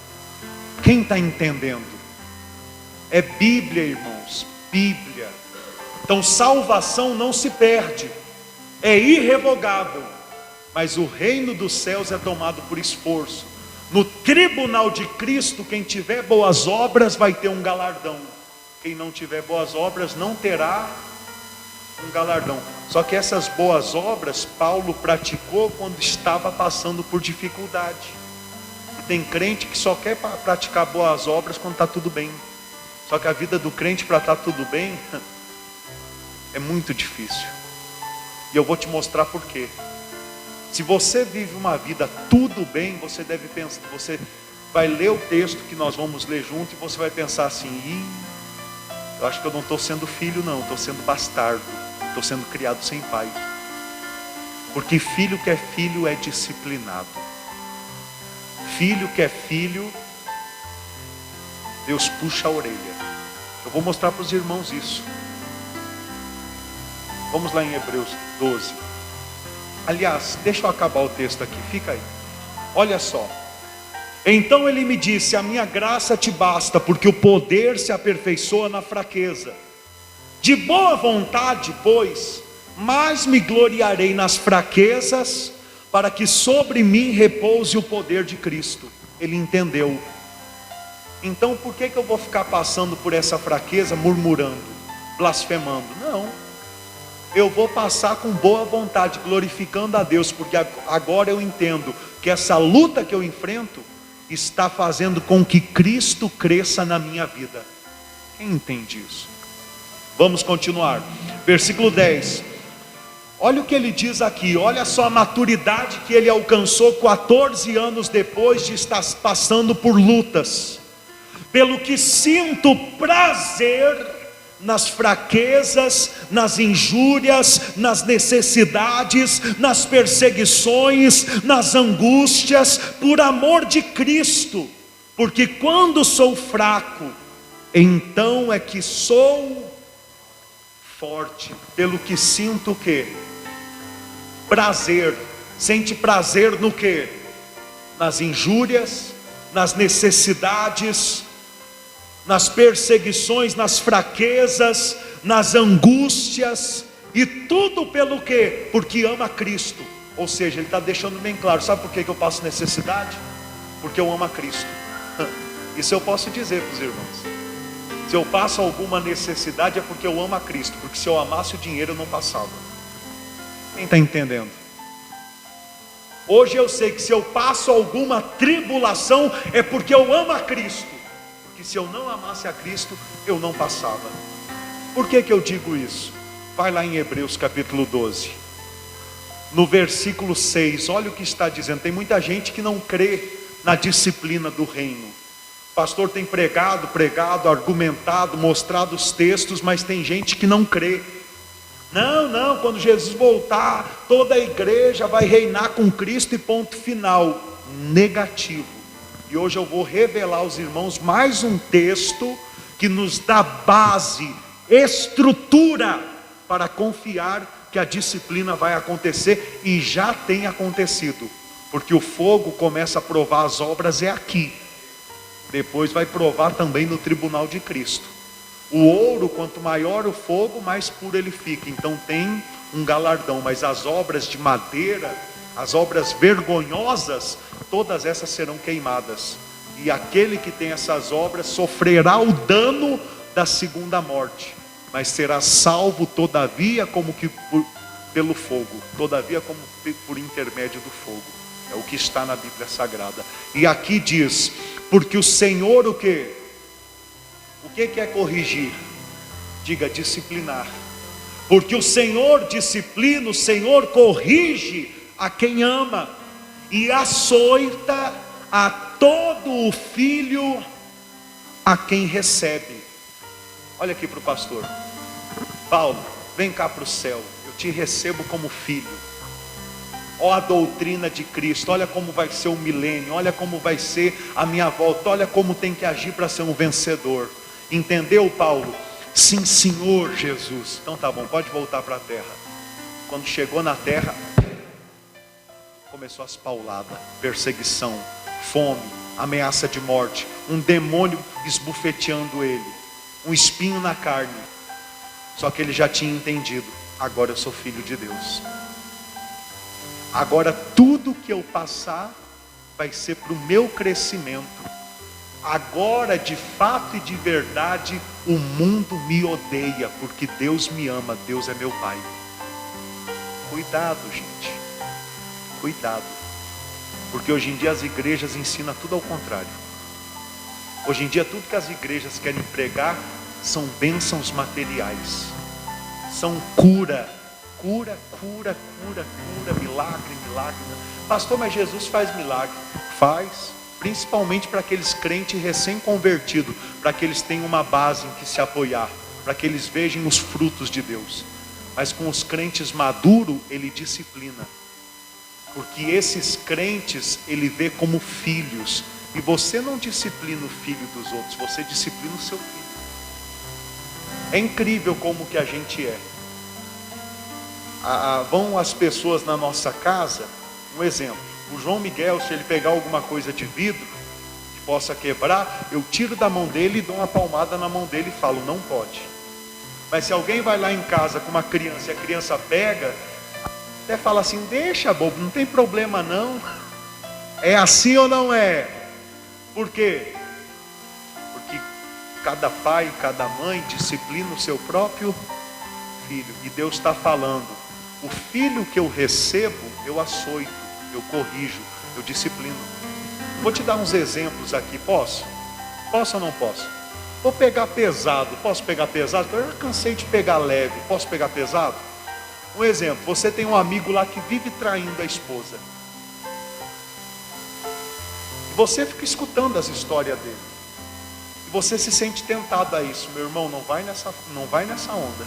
Quem está entendendo? É Bíblia, irmãos. Bíblia. Então salvação não se perde. É irrevogável. Mas o reino dos céus é tomado por esforço. No tribunal de Cristo, quem tiver boas obras vai ter um galardão. Quem não tiver boas obras não terá um galardão. Só que essas boas obras Paulo praticou quando estava passando por dificuldade. E tem crente que só quer praticar boas obras quando está tudo bem. Só que a vida do crente para estar tudo bem é muito difícil. E eu vou te mostrar por quê. Se você vive uma vida tudo bem, você deve pensar, você vai ler o texto que nós vamos ler junto e você vai pensar assim: eu acho que eu não estou sendo filho não, estou sendo bastardo, estou sendo criado sem pai. Porque filho que é filho é disciplinado. Filho que é filho, Deus puxa a orelha. Eu vou mostrar para os irmãos isso. Vamos lá em Hebreus 12. Aliás, deixa eu acabar o texto aqui, fica aí. Olha só. Então ele me disse: a minha graça te basta, porque o poder se aperfeiçoa na fraqueza. De boa vontade, pois, mais me gloriarei nas fraquezas, para que sobre mim repouse o poder de Cristo. Ele entendeu. Então por que eu vou ficar passando por essa fraqueza, murmurando, blasfemando? Não. Eu vou passar com boa vontade, glorificando a Deus, porque agora eu entendo que essa luta que eu enfrento está fazendo com que Cristo cresça na minha vida. Quem entende isso? Vamos continuar. Versículo 10. Olha o que ele diz aqui. Olha só a maturidade que ele alcançou 14 anos depois de estar passando por lutas. Pelo que sinto prazer nas fraquezas, nas injúrias, nas necessidades, nas perseguições, nas angústias, por amor de Cristo. Porque quando sou fraco, então é que sou forte. Pelo que sinto o quê? Prazer. Sente prazer no quê? Nas injúrias, nas necessidades, nas perseguições, nas fraquezas, nas angústias, e tudo pelo quê? Porque ama Cristo. Ou seja, ele está deixando bem claro. Sabe por que eu passo necessidade? Porque eu amo a Cristo. Isso eu posso dizer para os irmãos. Se eu passo alguma necessidade é porque eu amo a Cristo. Porque se eu amasse o dinheiro eu não passava. Quem está entendendo? Hoje eu sei que se eu passo alguma tribulação é porque eu amo a Cristo. Que se eu não amasse a Cristo, eu não passava. Por que eu digo isso? Vai lá em Hebreus capítulo 12. No versículo 6, olha o que está dizendo. Tem muita gente que não crê na disciplina do reino. O pastor tem pregado, argumentado, mostrado os textos, mas tem gente que não crê. Não, quando Jesus voltar, toda a igreja vai reinar com Cristo e ponto final. Negativo. E hoje eu vou revelar aos irmãos mais um texto que nos dá base, estrutura para confiar que a disciplina vai acontecer, e já tem acontecido. Porque o fogo começa a provar as obras aqui. Depois vai provar também no tribunal de Cristo. O ouro, quanto maior o fogo, mais puro ele fica. Então tem um galardão. Mas as obras de madeira, as obras vergonhosas, todas essas serão queimadas. E aquele que tem essas obras sofrerá o dano da segunda morte, mas será salvo todavia como que pelo fogo, todavia como por intermédio do fogo. É o que está na Bíblia Sagrada. E aqui diz: porque o Senhor o quê? O que é corrigir? Diga: disciplinar. Porque o Senhor disciplina, o Senhor corrige a quem ama, e açoita a todo o filho a quem recebe. Olha aqui para o pastor. Paulo, vem cá para o céu, eu te recebo como filho. Ó a doutrina de Cristo, olha como vai ser o milênio, olha como vai ser a minha volta, olha como tem que agir para ser um vencedor. Entendeu, Paulo? Sim, Senhor Jesus. Então tá bom, pode voltar para a terra. Quando chegou na terra, começou as pauladas, perseguição, fome, ameaça de morte, um demônio esbufeteando ele, um espinho na carne. Só que ele já tinha entendido: agora eu sou filho de Deus. Agora tudo que eu passar vai ser para o meu crescimento. Agora, de fato e de verdade, o mundo me odeia, porque Deus me ama, Deus é meu Pai. Cuidado, gente. Cuidado. Porque hoje em dia as igrejas ensinam tudo ao contrário. Hoje em dia tudo que as igrejas querem pregar são bênçãos materiais. São cura, milagre. Pastor, mas Jesus faz milagre. Faz. Principalmente para aqueles crentes recém-convertidos, para que eles tenham uma base em que se apoiar, para que eles vejam os frutos de Deus. Mas com os crentes maduros, ele disciplina, porque esses crentes ele vê como filhos, e você não disciplina o filho dos outros, você disciplina o seu filho. É incrível como que a gente é. Vão as pessoas na nossa casa, um exemplo. O João Miguel, se ele pegar alguma coisa de vidro que possa quebrar, eu tiro da mão dele e dou uma palmada na mão dele e falo: não pode. Mas se alguém vai lá em casa com uma criança e a criança pega, até fala assim: deixa, bobo, não tem problema não. É assim ou não é? Por quê? Porque cada pai, cada mãe disciplina o seu próprio filho. E Deus está falando: o filho que eu recebo, eu açoito, eu corrijo, eu disciplino. Vou te dar uns exemplos aqui, posso? Posso ou não posso? Vou pegar pesado, posso pegar pesado? Eu já cansei de pegar leve, posso pegar pesado? Um exemplo, você tem um amigo lá que vive traindo a esposa. E você fica escutando as histórias dele. E você se sente tentado a isso. Meu irmão, não vai nessa onda.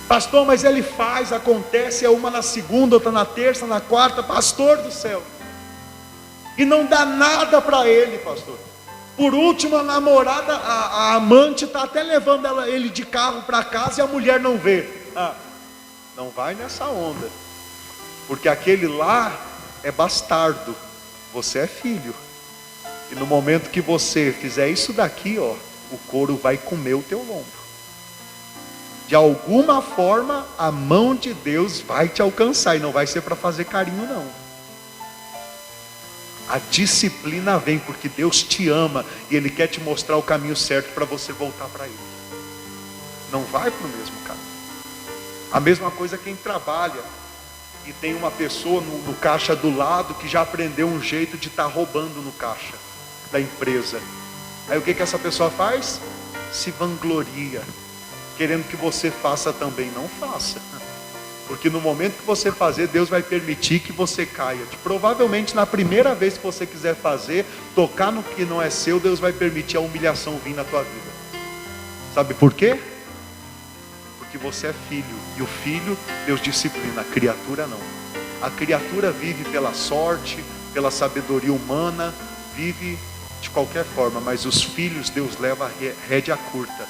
Pastor, mas ele faz, acontece, é uma na segunda, outra na terça, na quarta, pastor do céu. E não dá nada para ele, pastor. Por último, a namorada, a amante está até levando ele de carro para casa e a mulher não vê. Não vai nessa onda. Porque aquele lá é bastardo, você é filho. E no momento que você fizer isso daqui, ó, o couro vai comer o teu lombo. De alguma forma, a mão de Deus vai te alcançar. E não vai ser para fazer carinho, não. A disciplina vem porque Deus te ama. E Ele quer te mostrar o caminho certo para você voltar para Ele. Não vai para o mesmo caminho. A mesma coisa quem trabalha. E tem uma pessoa no caixa do lado que já aprendeu um jeito de estar roubando no caixa da empresa. Aí o que essa pessoa faz? Se vangloria, querendo que você faça também. Não faça, porque no momento que você fazer, Deus vai permitir que você caia. Provavelmente na primeira vez que você quiser fazer, tocar no que não é seu, Deus vai permitir a humilhação vir na tua vida. Sabe por quê? Porque você é filho, e o filho Deus disciplina, a criatura não. A criatura vive pela sorte, pela sabedoria humana, vive de qualquer forma, mas os filhos Deus leva a rédea curta.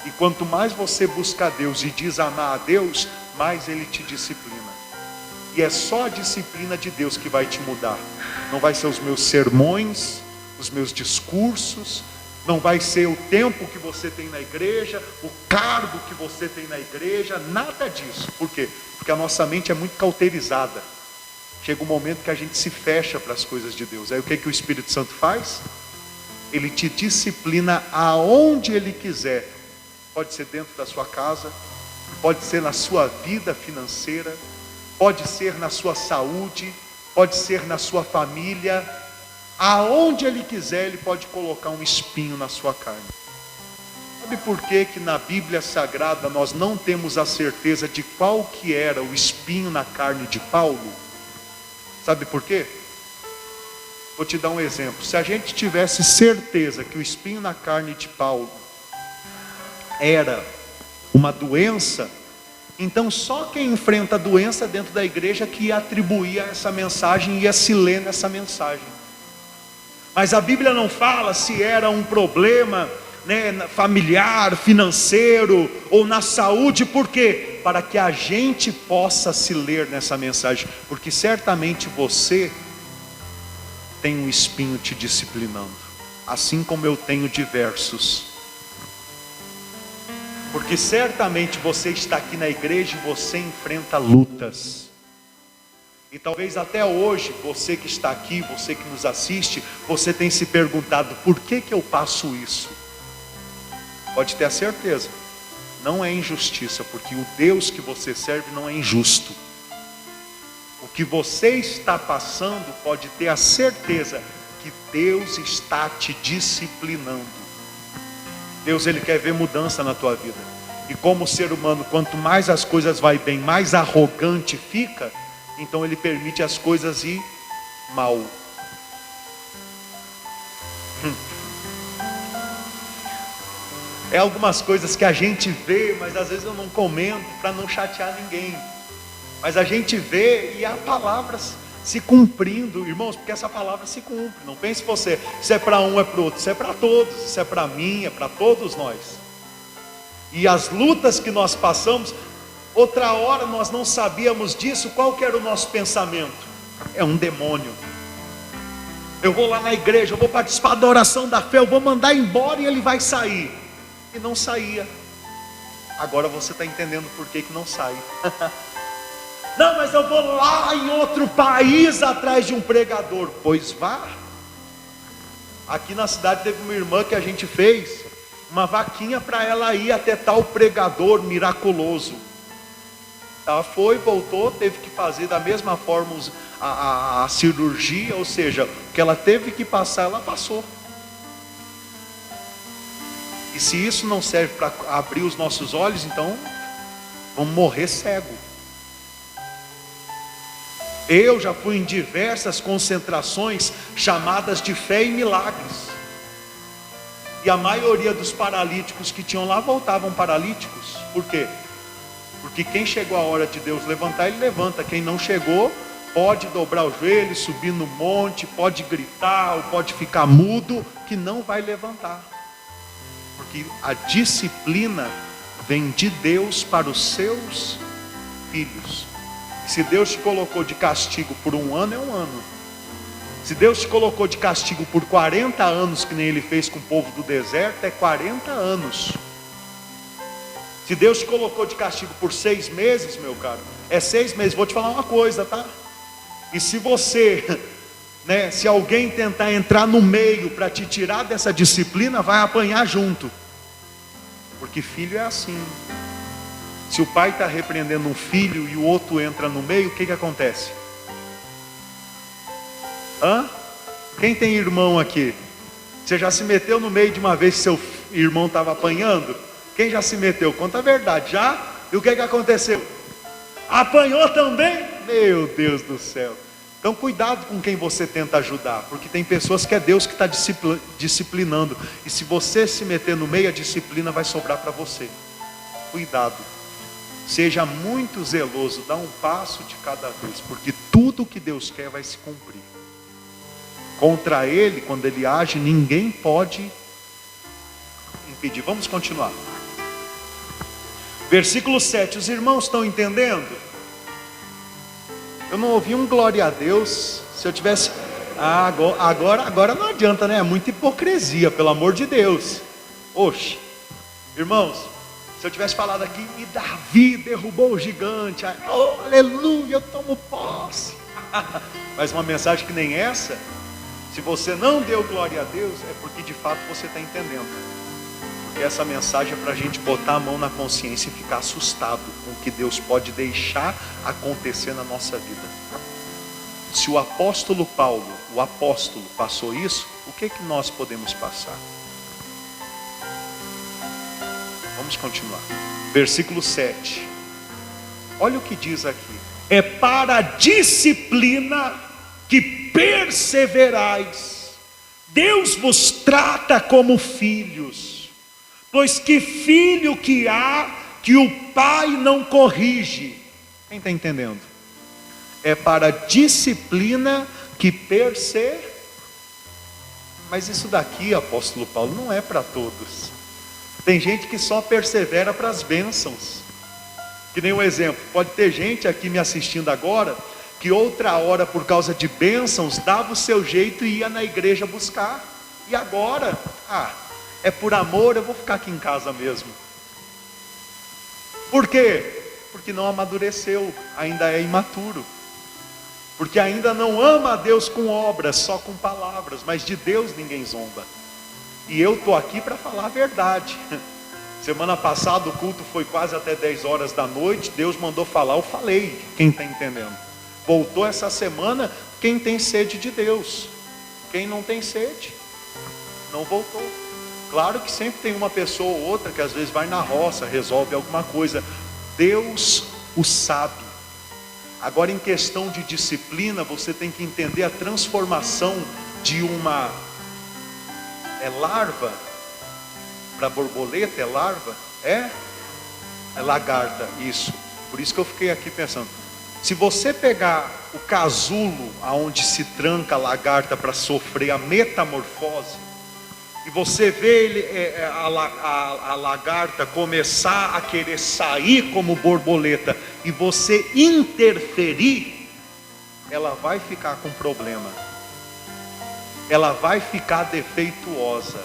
E quanto mais você busca a Deus e diz amar a Deus, mais Ele te disciplina. E é só a disciplina de Deus que vai te mudar. Não vai ser os meus sermões, os meus discursos, não vai ser o tempo que você tem na igreja, o cargo que você tem na igreja, nada disso. Por quê? Porque a nossa mente é muito cauterizada. Chega um momento que a gente se fecha para as coisas de Deus. Aí o que o Espírito Santo faz? Ele te disciplina aonde Ele quiser. Pode ser dentro da sua casa, pode ser na sua vida financeira, pode ser na sua saúde, pode ser na sua família. Aonde Ele quiser, Ele pode colocar um espinho na sua carne. Sabe por que na Bíblia Sagrada nós não temos a certeza de qual que era o espinho na carne de Paulo? Sabe por quê? Vou te dar um exemplo. Se a gente tivesse certeza que o espinho na carne de Paulo era uma doença, então só quem enfrenta a doença dentro da igreja que ia atribuir a essa mensagem, ia se ler nessa mensagem. Mas a Bíblia não fala se era um problema né, familiar, financeiro ou na saúde. Por quê? Para que a gente possa se ler nessa mensagem, porque certamente você tem um espinho te disciplinando, assim como eu tenho diversos. Porque certamente você está aqui na igreja e você enfrenta lutas. E talvez até hoje, você que está aqui, você que nos assiste, você tem se perguntado: por que eu passo isso? Pode ter a certeza, não é injustiça, porque o Deus que você serve não é injusto. O que você está passando, pode ter a certeza que Deus está te disciplinando. Deus, Ele quer ver mudança na tua vida. E como ser humano, quanto mais as coisas vai bem, mais arrogante fica. Então Ele permite as coisas ir mal. É algumas coisas que a gente vê, mas às vezes eu não comento para não chatear ninguém. Mas a gente vê e há palavras se cumprindo, irmãos, porque essa palavra se cumpre. Não pense você, isso é para um, é para o outro, isso é para todos, isso é para mim, é para todos nós. E as lutas que nós passamos, outra hora nós não sabíamos disso. Qual que era o nosso pensamento? É um demônio. Eu vou lá na igreja, eu vou participar da oração da fé, eu vou mandar embora e ele vai sair. E não saía. Agora você está entendendo por que não sai. Não, mas eu vou lá em outro país atrás de um pregador. Pois vá. Aqui na cidade teve uma irmã que a gente fez uma vaquinha para ela ir até tal pregador miraculoso. Ela foi, voltou, teve que fazer da mesma forma a cirurgia, ou seja, o que ela teve que passar, ela passou. E se isso não serve para abrir os nossos olhos, então vamos morrer cego. Eu já fui em diversas concentrações chamadas de fé e milagres. E a maioria dos paralíticos que tinham lá voltavam paralíticos. Por quê? Porque quem chegou a hora de Deus levantar, Ele levanta. Quem não chegou, pode dobrar o joelho, subir no monte, pode gritar, ou pode ficar mudo, que não vai levantar. Porque a disciplina vem de Deus para os seus filhos. Se Deus te colocou de castigo por um ano, é um ano. Se Deus te colocou de castigo por 40 anos, que nem Ele fez com o povo do deserto, é 40 anos. Se Deus te colocou de castigo por 6 meses, meu caro, é 6 meses. Vou te falar uma coisa, tá? E se você, né, se alguém tentar entrar no meio para te tirar dessa disciplina, vai apanhar junto. Porque filho é assim. Se o pai está repreendendo um filho e o outro entra no meio, o que acontece? Quem tem irmão aqui? Você já se meteu no meio de uma vez que seu irmão estava apanhando? Quem já se meteu? Conta a verdade, já? E o que aconteceu? Apanhou também? Meu Deus do céu. Então cuidado com quem você tenta ajudar, porque tem pessoas que é Deus que está disciplinando. E se você se meter no meio, a disciplina vai sobrar para você. Cuidado. Seja muito zeloso, dá um passo de cada vez, porque tudo que Deus quer vai se cumprir. Contra Ele, quando Ele age, ninguém pode impedir. Vamos continuar. Versículo 7, os irmãos estão entendendo? Eu não ouvi um glória a Deus. Se eu tivesse... agora não adianta, né? É muita hipocrisia, pelo amor de Deus. Oxe, irmãos, se eu tivesse falado aqui, e Davi derrubou o gigante, oh, aleluia, eu tomo posse. Mas uma mensagem que nem essa, se você não deu glória a Deus, é porque de fato você está entendendo. Porque essa mensagem é para a gente botar a mão na consciência e ficar assustado com o que Deus pode deixar acontecer na nossa vida. Se o apóstolo Paulo, passou isso, o que nós podemos passar? Vamos continuar. Versículo 7. Olha o que diz aqui. É para a disciplina que perseverais. Deus vos trata como filhos. Pois que filho que há que o pai não corrige? Quem está entendendo? É para a disciplina que perseverais. Mas isso daqui, apóstolo Paulo, não é para todos. Tem gente que só persevera para as bênçãos. Que nem um exemplo, pode ter gente aqui me assistindo agora, que outra hora por causa de bênçãos, dava o seu jeito e ia na igreja buscar. E agora, é por amor, eu vou ficar aqui em casa mesmo. Por quê? Porque não amadureceu, ainda é imaturo. Porque ainda não ama a Deus com obras, só com palavras. Mas de Deus ninguém zomba. E eu estou aqui para falar a verdade. Semana passada o culto foi quase até 10 horas da noite. Deus mandou falar, eu falei. Quem está entendendo? Voltou essa semana quem tem sede de Deus. Quem não tem sede, não voltou. Claro que sempre tem uma pessoa ou outra que às vezes vai na roça, resolve alguma coisa. Deus o sabe. Agora, em questão de disciplina, você tem que entender a transformação de uma larva para borboleta. É larva? É lagarta, isso. Por isso que eu fiquei aqui pensando. Se você pegar o casulo aonde se tranca a lagarta para sofrer a metamorfose, e você vê a lagarta começar a querer sair como borboleta, e você interferir, ela vai ficar com problema. Ela vai ficar defeituosa.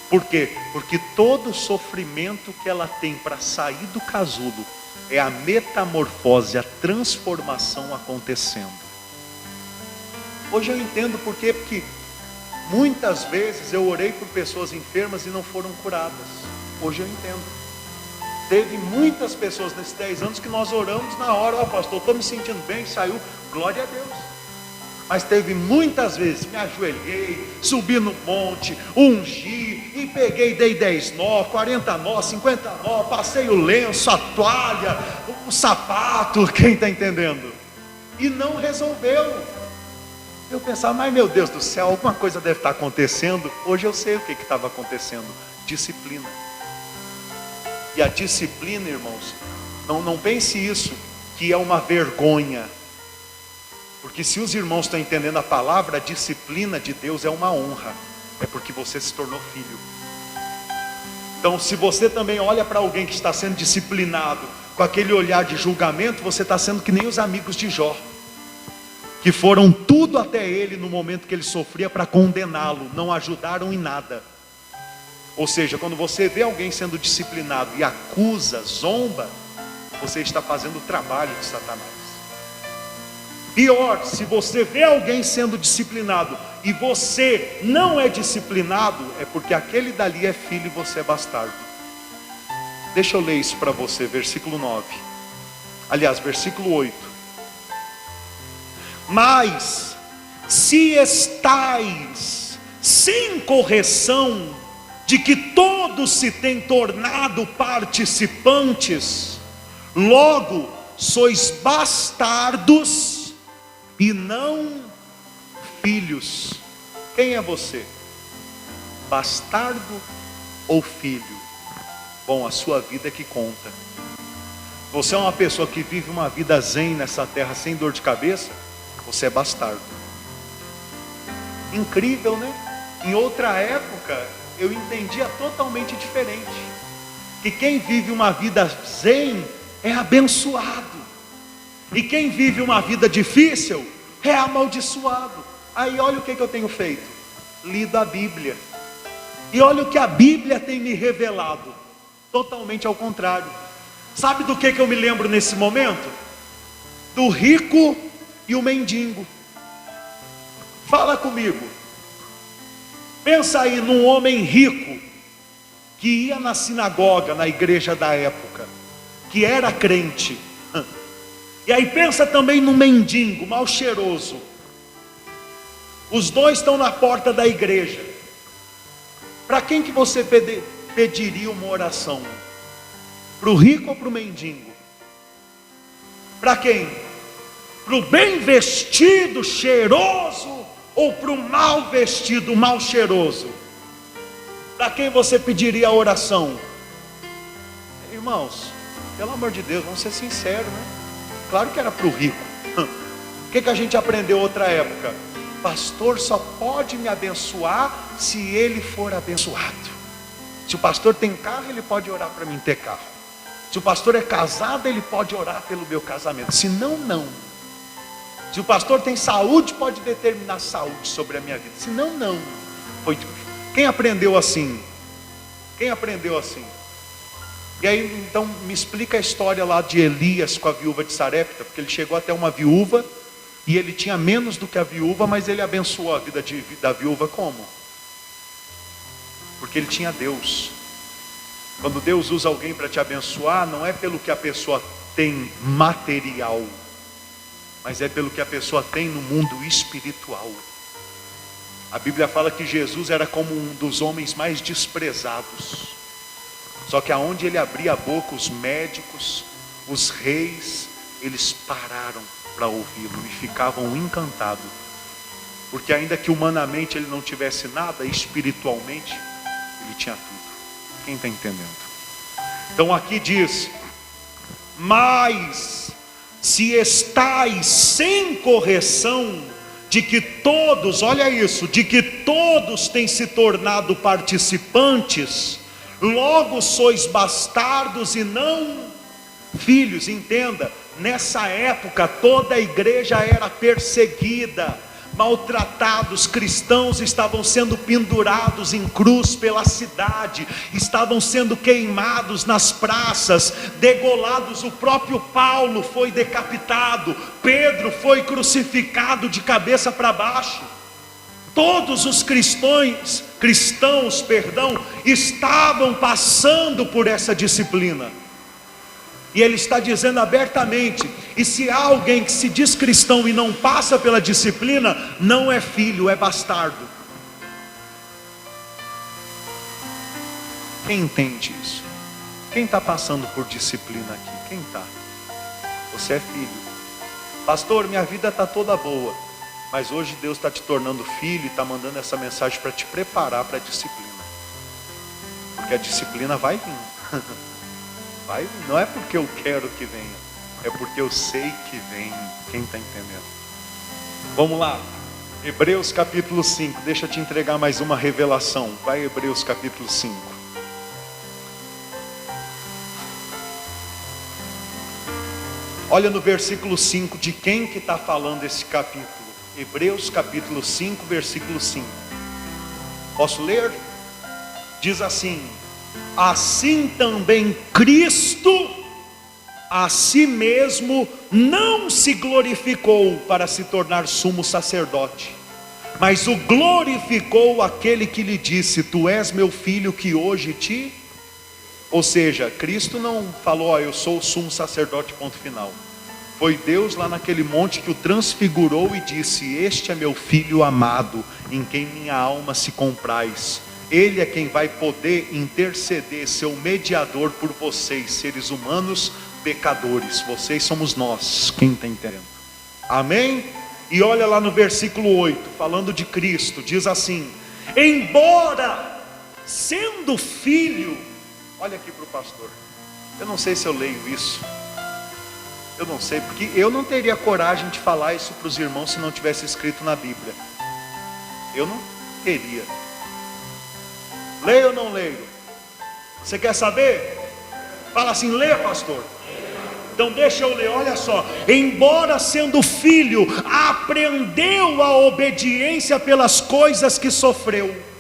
Por quê? Porque todo sofrimento que ela tem para sair do casulo é a metamorfose, a transformação acontecendo. Hoje eu entendo por quê, porque muitas vezes eu orei por pessoas enfermas e não foram curadas. Hoje eu entendo. Teve muitas pessoas nesses 10 anos que nós oramos na hora, pastor, estou me sentindo bem, saiu, glória a Deus. Mas teve muitas vezes, me ajoelhei, subi no monte, ungi, e peguei, dei 10 nó, 40 nó, 50 nó, passei o lenço, a toalha, o sapato, quem está entendendo? E não resolveu. Eu pensava, mas meu Deus do céu, alguma coisa deve estar acontecendo. Hoje eu sei o que estava acontecendo. Disciplina. E a disciplina, irmãos, não pense isso, que é uma vergonha. Porque se os irmãos estão entendendo a palavra, a disciplina de Deus é uma honra. É porque você se tornou filho. Então, se você também olha para alguém que está sendo disciplinado com aquele olhar de julgamento, você está sendo que nem os amigos de Jó, que foram tudo até ele no momento que ele sofria para condená-lo, não ajudaram em nada. Ou seja, quando você vê alguém sendo disciplinado e acusa, zomba, você está fazendo o trabalho de Satanás. Pior, se você vê alguém sendo disciplinado e você não é disciplinado, é porque aquele dali é filho e você é bastardo. Deixa eu ler isso para você, versículo 9. Aliás, versículo 8. Mas, se estais sem correção, de que todos se têm tornado participantes, logo sois bastardos e não filhos. Quem é você? Bastardo ou filho? Bom, a sua vida é que conta. Você é uma pessoa que vive uma vida zen nessa terra sem dor de cabeça, você é bastardo. Incrível, né? Em outra época eu entendia totalmente diferente, que quem vive uma vida zen é abençoado, e quem vive uma vida difícil é amaldiçoado. Aí olha o que eu tenho feito, lido a Bíblia, e olha o que a Bíblia tem me revelado, totalmente ao contrário. Sabe do que eu me lembro nesse momento? Do rico e o mendigo. Fala comigo. Pensa aí num homem rico que ia na sinagoga, na igreja da época, que era crente. E aí pensa também no mendigo, mal cheiroso. Os dois estão na porta da igreja. Para quem que você pediria uma oração? Para o rico ou para o mendigo? Para quem? Para o bem vestido, cheiroso, ou para o mal vestido, mal cheiroso? Para quem você pediria a oração? Irmãos, pelo amor de Deus, vamos ser sinceros, né? Claro que era para o rico. O que a gente aprendeu outra época? pastor só pode me abençoar se ele for abençoado. Se o pastor tem carro, ele pode orar para mim ter carro. Se o pastor é casado, ele pode orar pelo meu casamento. Se não, não. Se o pastor tem saúde, pode determinar saúde sobre a minha vida. Se não, não. Quem aprendeu assim? Quem aprendeu assim? E aí, então, me explica a história lá de Elias com a viúva de Sarepta, porque ele chegou até uma viúva, e ele tinha menos do que a viúva, mas ele abençoou a vida da viúva como? Porque ele tinha Deus. Quando Deus usa alguém para te abençoar, não é pelo que a pessoa tem material, mas é pelo que a pessoa tem no mundo espiritual. A Bíblia fala que Jesus era como um dos homens mais desprezados. Só que aonde ele abria a boca, os médicos, os reis, eles pararam para ouvi-lo e ficavam encantados. Porque ainda que humanamente ele não tivesse nada, espiritualmente ele tinha tudo. Quem está entendendo? Então aqui diz: mas se estais sem correção, de que todos, olha isso, de que todos têm se tornado participantes, logo sois bastardos e não filhos. Entenda, nessa época toda a igreja era perseguida, maltratados, cristãos estavam sendo pendurados em cruz pela cidade, estavam sendo queimados nas praças, degolados. O próprio Paulo foi decapitado, Pedro foi crucificado de cabeça para baixo. Todos os cristãos, estavam passando por essa disciplina. E ele está dizendo abertamente: e se há alguém que se diz cristão e não passa pela disciplina, não é filho, é bastardo. Quem entende isso? Quem está passando por disciplina aqui? Quem está? Você é filho. Pastor, minha vida está toda boa, mas hoje Deus está te tornando filho e está mandando essa mensagem para te preparar para a disciplina. Porque a disciplina vai vir. Vai, não é porque eu quero que venha, é porque eu sei que vem. Quem está entendendo? Vamos lá, Hebreus capítulo 5, deixa eu te entregar mais uma revelação. Vai, Hebreus capítulo 5. Olha no versículo 5, de quem que está falando esse capítulo? Hebreus capítulo 5, versículo 5. Posso ler? Diz assim: assim também Cristo a si mesmo não se glorificou para se tornar sumo sacerdote, mas o glorificou aquele que lhe disse: tu és meu filho que hoje te... Ou seja, Cristo não falou: eu sou o sumo sacerdote, ponto final. Foi Deus lá naquele monte que o transfigurou e disse: este é meu filho amado, em quem minha alma se compraz. Ele é quem vai poder interceder, ser o mediador por vocês, seres humanos pecadores. Vocês somos nós. Quem está entendendo? Amém? E olha lá no versículo 8, falando de Cristo, diz assim: embora sendo filho... Olha aqui para o pastor. Eu não sei se eu leio isso. Eu não sei, porque eu não teria coragem de falar isso para os irmãos se não tivesse escrito na Bíblia. Eu não teria. Leio ou não leio? Você quer saber? Fala assim: lê, pastor. Então deixa eu ler, olha só. Embora sendo filho, aprendeu a obediência pelas coisas que sofreu.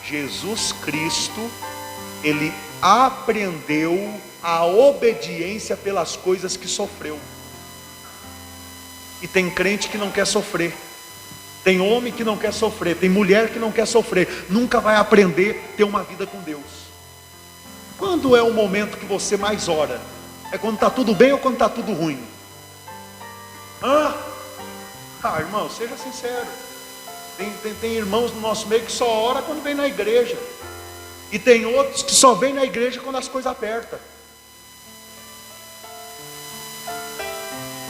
Jesus Cristo, ele aprendeu a obediência pelas coisas que sofreu. E tem crente que não quer sofrer. Tem homem que não quer sofrer, tem mulher que não quer sofrer, nunca vai aprender a ter uma vida com Deus. Quando é o momento que você mais ora? É quando está tudo bem ou quando está tudo ruim? Irmão, seja sincero. Tem irmãos no nosso meio que só ora quando vem na igreja, e tem outros que só vem na igreja quando as coisas apertam.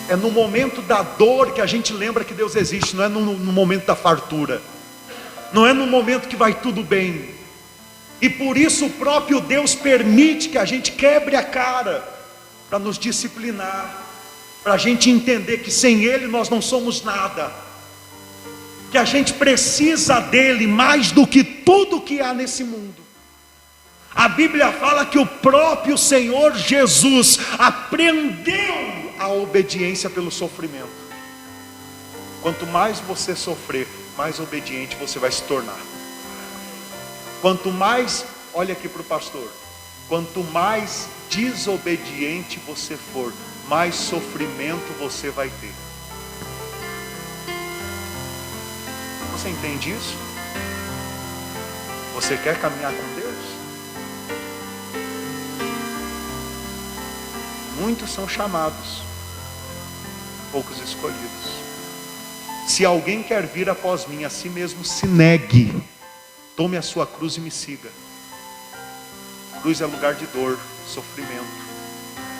É no momento da dor que a gente lembra que Deus existe, não é no momento da fartura, não é no momento que vai tudo bem. E por isso o próprio Deus permite que a gente quebre a cara, para nos disciplinar, para a gente entender que sem Ele nós não somos nada. que a gente precisa dele mais do que tudo que há nesse mundo. A Bíblia fala que o próprio Senhor Jesus aprendeu a obediência pelo sofrimento. Quanto mais você sofrer, mais obediente você vai se tornar. Quanto mais, olha aqui para o pastor, quanto mais desobediente você for, mais sofrimento você vai ter. Você entende isso? Você quer caminhar com Deus? Muitos são chamados, poucos escolhidos. Se alguém quer vir após mim, a si mesmo se negue, tome a sua cruz e me siga. Cruz é lugar de dor, sofrimento,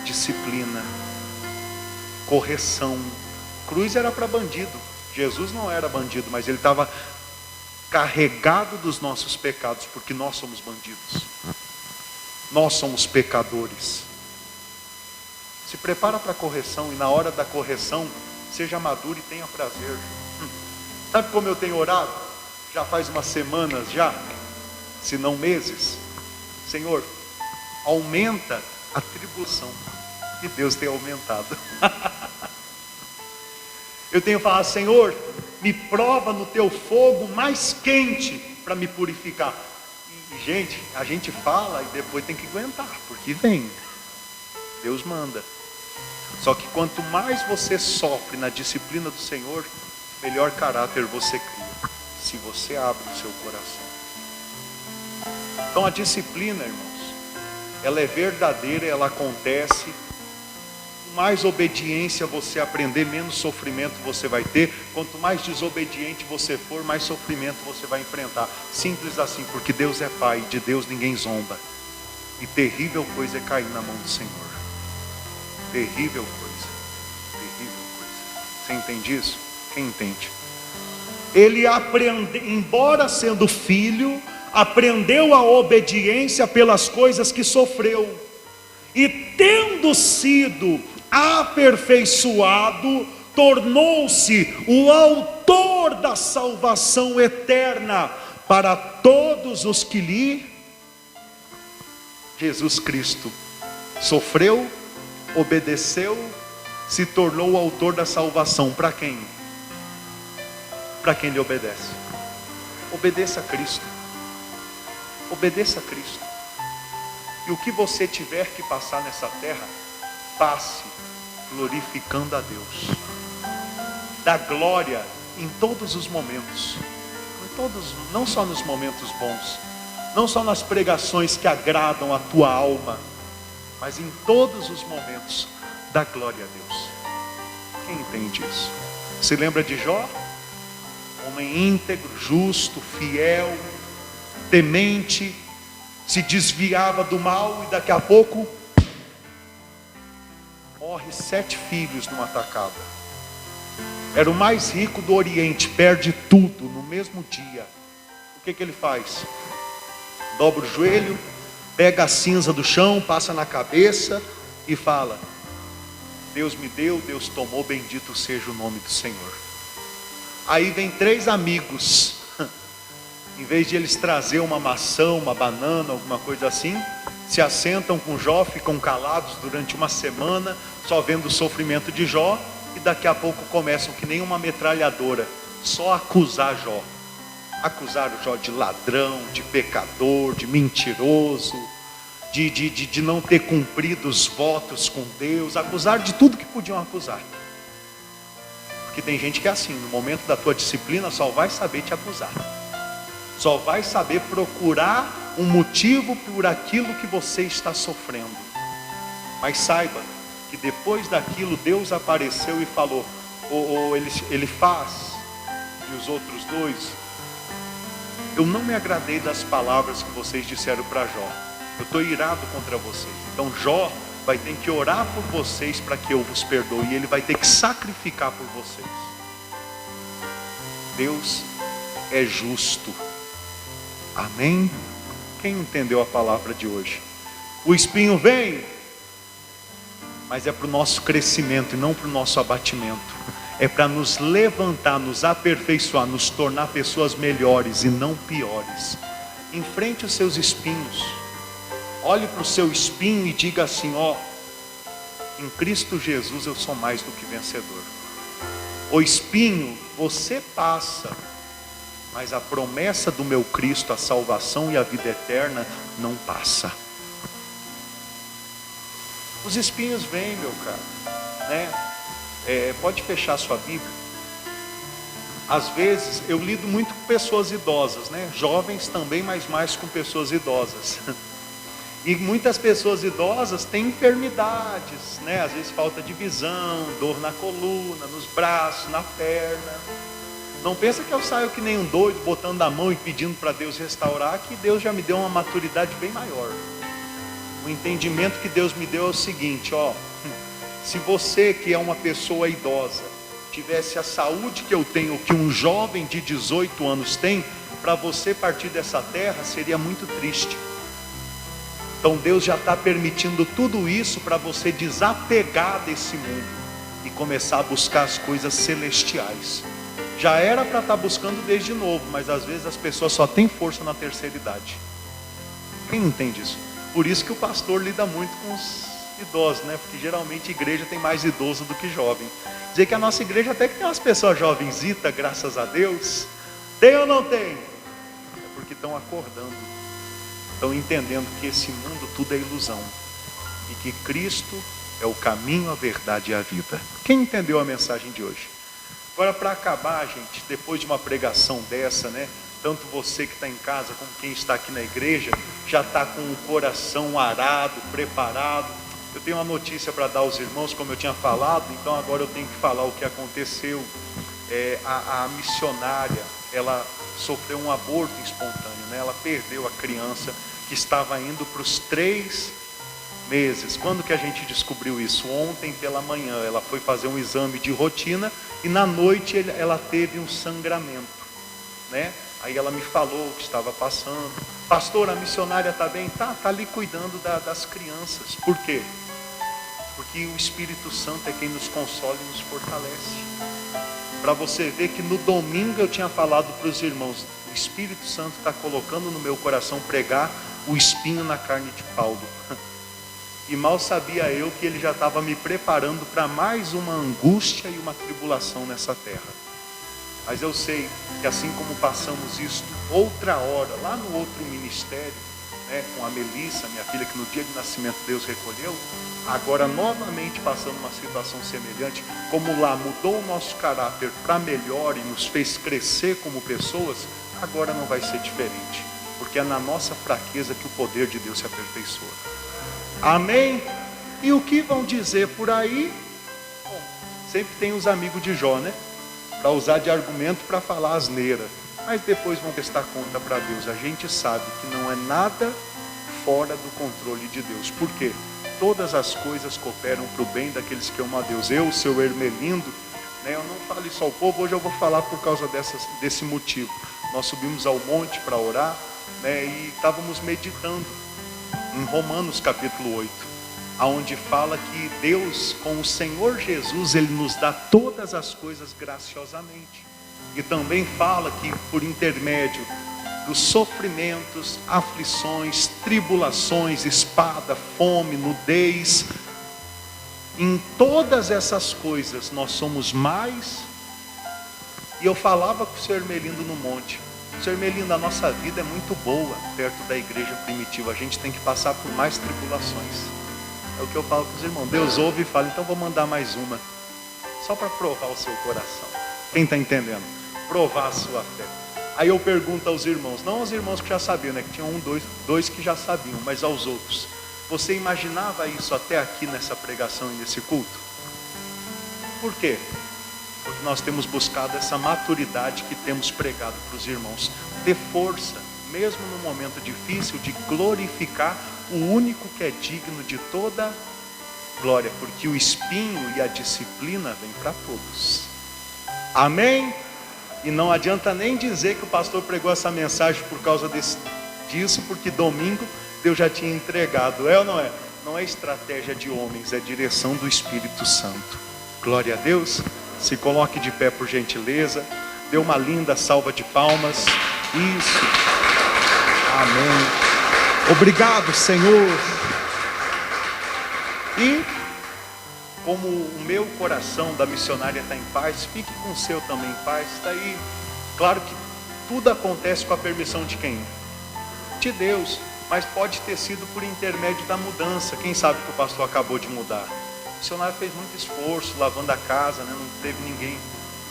disciplina, correção. Cruz era para bandido. Jesus não era bandido, mas ele estava carregado dos nossos pecados, porque nós somos bandidos. Nós somos pecadores. Se prepara para a correção, e na hora da correção, seja maduro e tenha prazer. Sabe como eu tenho orado? Já faz umas semanas já, se não meses. Senhor, aumenta a tribulação. E Deus tem aumentado. Eu tenho falado, Senhor, me prova no teu fogo mais quente para me purificar. E gente, a gente fala e depois tem que aguentar, porque vem. Deus manda. Só que quanto mais você sofre na disciplina do Senhor, melhor caráter você cria, se você abre o seu coração. Então a disciplina, irmãos, ela é verdadeira, ela acontece. Quanto mais obediência você aprender, menos sofrimento você vai ter. Quanto mais desobediente você for, mais sofrimento você vai enfrentar. Simples assim, porque Deus é Pai, de Deus ninguém zomba. E terrível coisa é cair na mão do Senhor. Terrível coisa, terrível coisa. Você entende isso? Quem entende? Ele aprendeu, embora sendo filho, aprendeu a obediência pelas coisas que sofreu. E tendo sido aperfeiçoado, tornou-se o autor da salvação eterna para todos os que lhe... Jesus Cristo sofreu, obedeceu, se tornou o autor da salvação. Para quem? Para quem lhe obedece. Obedeça a Cristo. Obedeça a Cristo. E o que você tiver que passar nessa terra, passe glorificando a Deus. Dá glória em todos os momentos. Em todos, não só nos momentos bons, não só nas pregações que agradam a tua alma, mas em todos os momentos, dá glória a Deus. Quem entende isso? Se lembra de Jó? Homem íntegro, justo, fiel, temente, se desviava do mal e daqui a pouco morre 7 filhos numa tacada. Era o mais rico do Oriente, perde tudo no mesmo dia. O que ele faz? Dobra o joelho, pega a cinza do chão, passa na cabeça e fala: Deus me deu, Deus tomou, bendito seja o nome do Senhor. Aí vem 3 amigos, em vez de eles trazer uma maçã, uma banana, alguma coisa assim, se assentam com Jó, ficam calados durante uma semana, só vendo o sofrimento de Jó, e daqui a pouco começam que nem uma metralhadora, só acusar Jó. Acusaram Jó de ladrão, de pecador, de mentiroso, de não ter cumprido os votos com Deus. Acusaram de tudo que podiam acusar. Porque tem gente que é assim, no momento da tua disciplina só vai saber te acusar. Só vai saber procurar um motivo por aquilo que você está sofrendo. Mas saiba que depois daquilo Deus apareceu e falou: ele faz, e os outros 2, eu não me agradei das palavras que vocês disseram para Jó. Eu estou irado contra vocês. Então Jó vai ter que orar por vocês para que eu vos perdoe. E ele vai ter que sacrificar por vocês. Deus é justo. Amém? Quem entendeu a palavra de hoje? O espinho vem, mas é para o nosso crescimento e não para o nosso abatimento. é para nos levantar, nos aperfeiçoar, nos tornar pessoas melhores e não piores. Enfrente os seus espinhos, olhe para o seu espinho e diga assim: ó, em Cristo Jesus eu sou mais do que vencedor. O espinho você passa, mas a promessa do meu Cristo, a salvação e a vida eterna não passa. Os espinhos vêm, meu caro, né? Pode fechar sua Bíblia. Às vezes eu lido muito com pessoas idosas, né? Jovens também, mas mais com pessoas idosas. E muitas pessoas idosas têm enfermidades, né? Às vezes falta de visão, dor na coluna, nos braços, na perna. Não pensa que eu saio que nem um doido, botando a mão e pedindo para Deus restaurar, que Deus já me deu uma maturidade bem maior. O entendimento que Deus me deu é o seguinte, ó: se você que é uma pessoa idosa tivesse a saúde que eu tenho, que um jovem de 18 anos tem, para você partir dessa terra seria muito triste. Então Deus já está permitindo tudo isso para você desapegar desse mundo e começar a buscar as coisas celestiais. Já era para estar buscando desde novo, mas às vezes as pessoas só têm força na terceira idade. Quem entende isso? Por isso que o pastor lida muito com os idosos, né? Porque geralmente a igreja tem mais idoso do que jovem. Dizer que a nossa igreja até que tem umas pessoas jovenzitas, graças a Deus. Tem ou não tem? É porque estão acordando, estão entendendo que esse mundo tudo é ilusão e que Cristo é o caminho, a verdade e a vida. Quem entendeu a mensagem de hoje? Agora, para acabar, gente, depois de uma pregação dessa, né? Tanto você que está em casa como quem está aqui na igreja já está com o coração arado, preparado. Eu tenho uma notícia para dar aos irmãos, como eu tinha falado, então agora eu tenho que falar o que aconteceu. A missionária, ela sofreu um aborto espontâneo, né? Ela perdeu a criança que estava indo para os 3 meses. Quando que a gente descobriu isso? Ontem pela manhã. Ela foi fazer um exame de rotina e na noite ela teve um sangramento, né? Aí ela me falou o que estava passando. Pastor, a missionária está bem? Tá ali cuidando das crianças. Por quê? Porque o Espírito Santo é quem nos consola e nos fortalece. Para você ver que no domingo eu tinha falado para os irmãos, o Espírito Santo está colocando no meu coração pregar o espinho na carne de Paulo. E mal sabia eu que ele já estava me preparando para mais uma angústia e uma tribulação nessa terra. Mas eu sei que assim como passamos isso outra hora, lá no outro ministério, né, com a Melissa, minha filha, que no dia de nascimento Deus recolheu, agora novamente passando uma situação semelhante, como lá mudou o nosso caráter para melhor e nos fez crescer como pessoas, agora não vai ser diferente, porque é na nossa fraqueza que o poder de Deus se aperfeiçoa. Amém? E o que vão dizer por aí? Bom, sempre tem os amigos de Jó, né? Para usar de argumento para falar asneira, mas depois vão prestar conta para Deus. A gente sabe que não é nada fora do controle de Deus. Por quê? Todas as coisas cooperam para o bem daqueles que amam a Deus. Eu, o seu Hermelindo, né, eu não falo isso ao povo, hoje eu vou falar por causa desse motivo. Nós subimos ao monte para orar, né, e estávamos meditando em Romanos capítulo 8. Aonde fala que Deus, com o Senhor Jesus, Ele nos dá todas as coisas graciosamente. E também fala que por intermédio dos sofrimentos, aflições, tribulações, espada, fome, nudez, em todas essas coisas nós somos mais. E eu falava com o Sr. Hermelindo no monte, Sr. Hermelindo, a nossa vida é muito boa perto da igreja primitiva, a gente tem que passar por mais tribulações. É o que eu falo para os irmãos. Deus ouve e fala, então vou mandar mais uma. Só para provar o seu coração. Quem está entendendo? Provar a sua fé. Aí eu pergunto aos irmãos, não aos irmãos que já sabiam, né? Que tinham dois que já sabiam, mas aos outros. Você imaginava isso até aqui nessa pregação e nesse culto? Por quê? Porque nós temos buscado essa maturidade que temos pregado para os irmãos. Ter força, mesmo no momento difícil, de glorificar o único que é digno de toda glória, porque o espinho e a disciplina vêm para todos. Amém? E não adianta nem dizer que o pastor pregou essa mensagem por causa disso, porque domingo Deus já tinha entregado. É ou não é? Não é estratégia de homens, é direção do Espírito Santo. Glória a Deus. Se coloque de pé, por gentileza. Dê uma linda salva de palmas. Isso. Amém. Obrigado, Senhor. E como o meu coração da missionária está em paz, fique com o seu também em paz. Está aí. Claro que tudo acontece com a permissão de quem? De Deus. Mas pode ter sido por intermédio da mudança. Quem sabe que o pastor acabou de mudar? O missionário fez muito esforço, lavando a casa, né? Não teve ninguém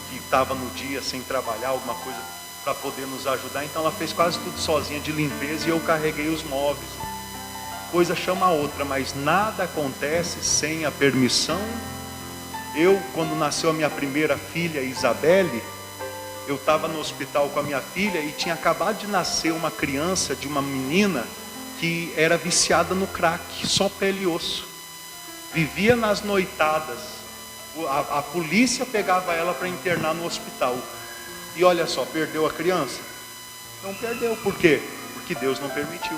que estava no dia sem trabalhar, alguma coisa para poder nos ajudar. Então ela fez quase tudo sozinha de limpeza e eu carreguei os móveis. Coisa chama a outra, mas nada acontece sem a permissão. Eu, quando nasceu a minha primeira filha, Isabelle, eu estava no hospital com a minha filha e tinha acabado de nascer uma criança, de uma menina, que era viciada no crack, só pele e osso. Vivia nas noitadas. A polícia pegava ela para internar no hospital. E olha só, perdeu a criança? Não perdeu, por quê? Porque Deus não permitiu.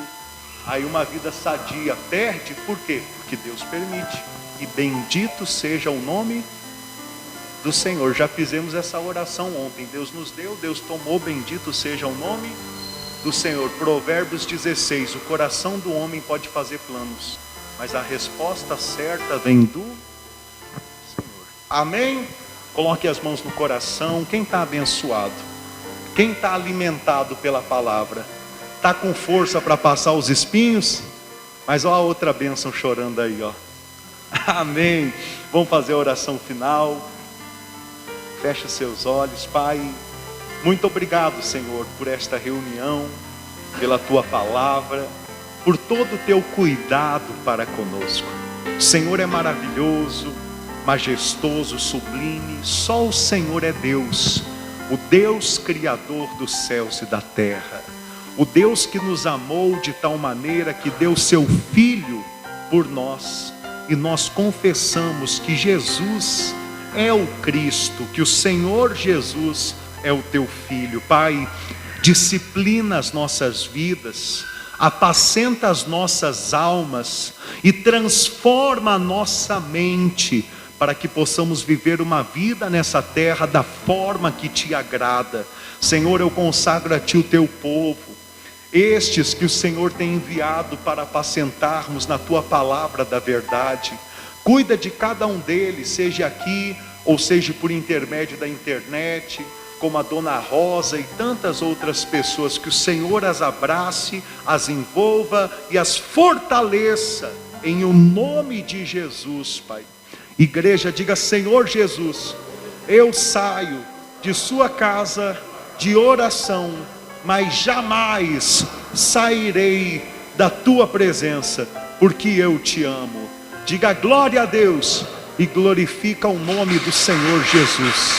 Aí uma vida sadia perde, por quê? Porque Deus permite. E bendito seja o nome do Senhor. Já fizemos essa oração ontem. Deus nos deu, Deus tomou, bendito seja o nome do Senhor. Provérbios 16, o coração do homem pode fazer planos, mas a resposta certa vem do Senhor. Amém? Coloque as mãos no coração. Quem está abençoado? Quem está alimentado pela palavra? Está com força para passar os espinhos? Mas olha a outra bênção chorando aí, ó. Amém. Vamos fazer a oração final. Feche seus olhos. Pai, muito obrigado, Senhor, por esta reunião, pela Tua palavra, por todo o Teu cuidado para conosco. O Senhor é maravilhoso, majestoso, sublime. Só o Senhor é Deus, o Deus criador dos céus e da terra, o Deus que nos amou de tal maneira que deu seu Filho por nós. E nós confessamos que Jesus é o Cristo, que o Senhor Jesus é o Teu Filho. Pai, disciplina as nossas vidas, apacenta as nossas almas e transforma a nossa mente, para que possamos viver uma vida nessa terra da forma que Te agrada. Senhor, eu consagro a Ti o Teu povo, estes que o Senhor tem enviado para apacentarmos na Tua palavra da verdade. Cuida de cada um deles, seja aqui ou seja por intermédio da internet, como a Dona Rosa e tantas outras pessoas. Que o Senhor as abrace, as envolva e as fortaleça em o nome de Jesus, Pai. Igreja, diga: Senhor Jesus, eu saio de sua casa de oração, mas jamais sairei da Tua presença, porque eu Te amo. Diga glória a Deus e glorifica o nome do Senhor Jesus.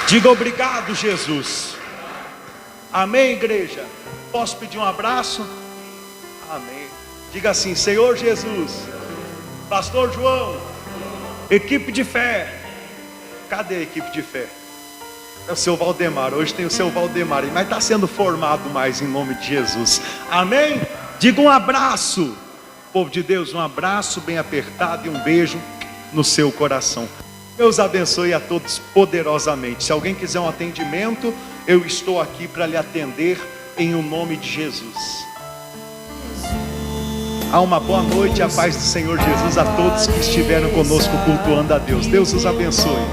Diga obrigado, Jesus. Amém, igreja? Posso pedir um abraço? Amém. Diga assim: Senhor Jesus, Pastor João, equipe de fé. Cadê a equipe de fé? É o seu Valdemar. Hoje tem o seu Valdemar, mas está sendo formado mais em nome de Jesus. Amém? Diga um abraço. Povo de Deus, um abraço bem apertado e um beijo no seu coração. Deus abençoe a todos poderosamente. Se alguém quiser um atendimento, eu estou aqui para lhe atender em o nome de Jesus. Uma boa noite, a paz do Senhor Jesus a todos que estiveram conosco cultuando a Deus. Deus os abençoe.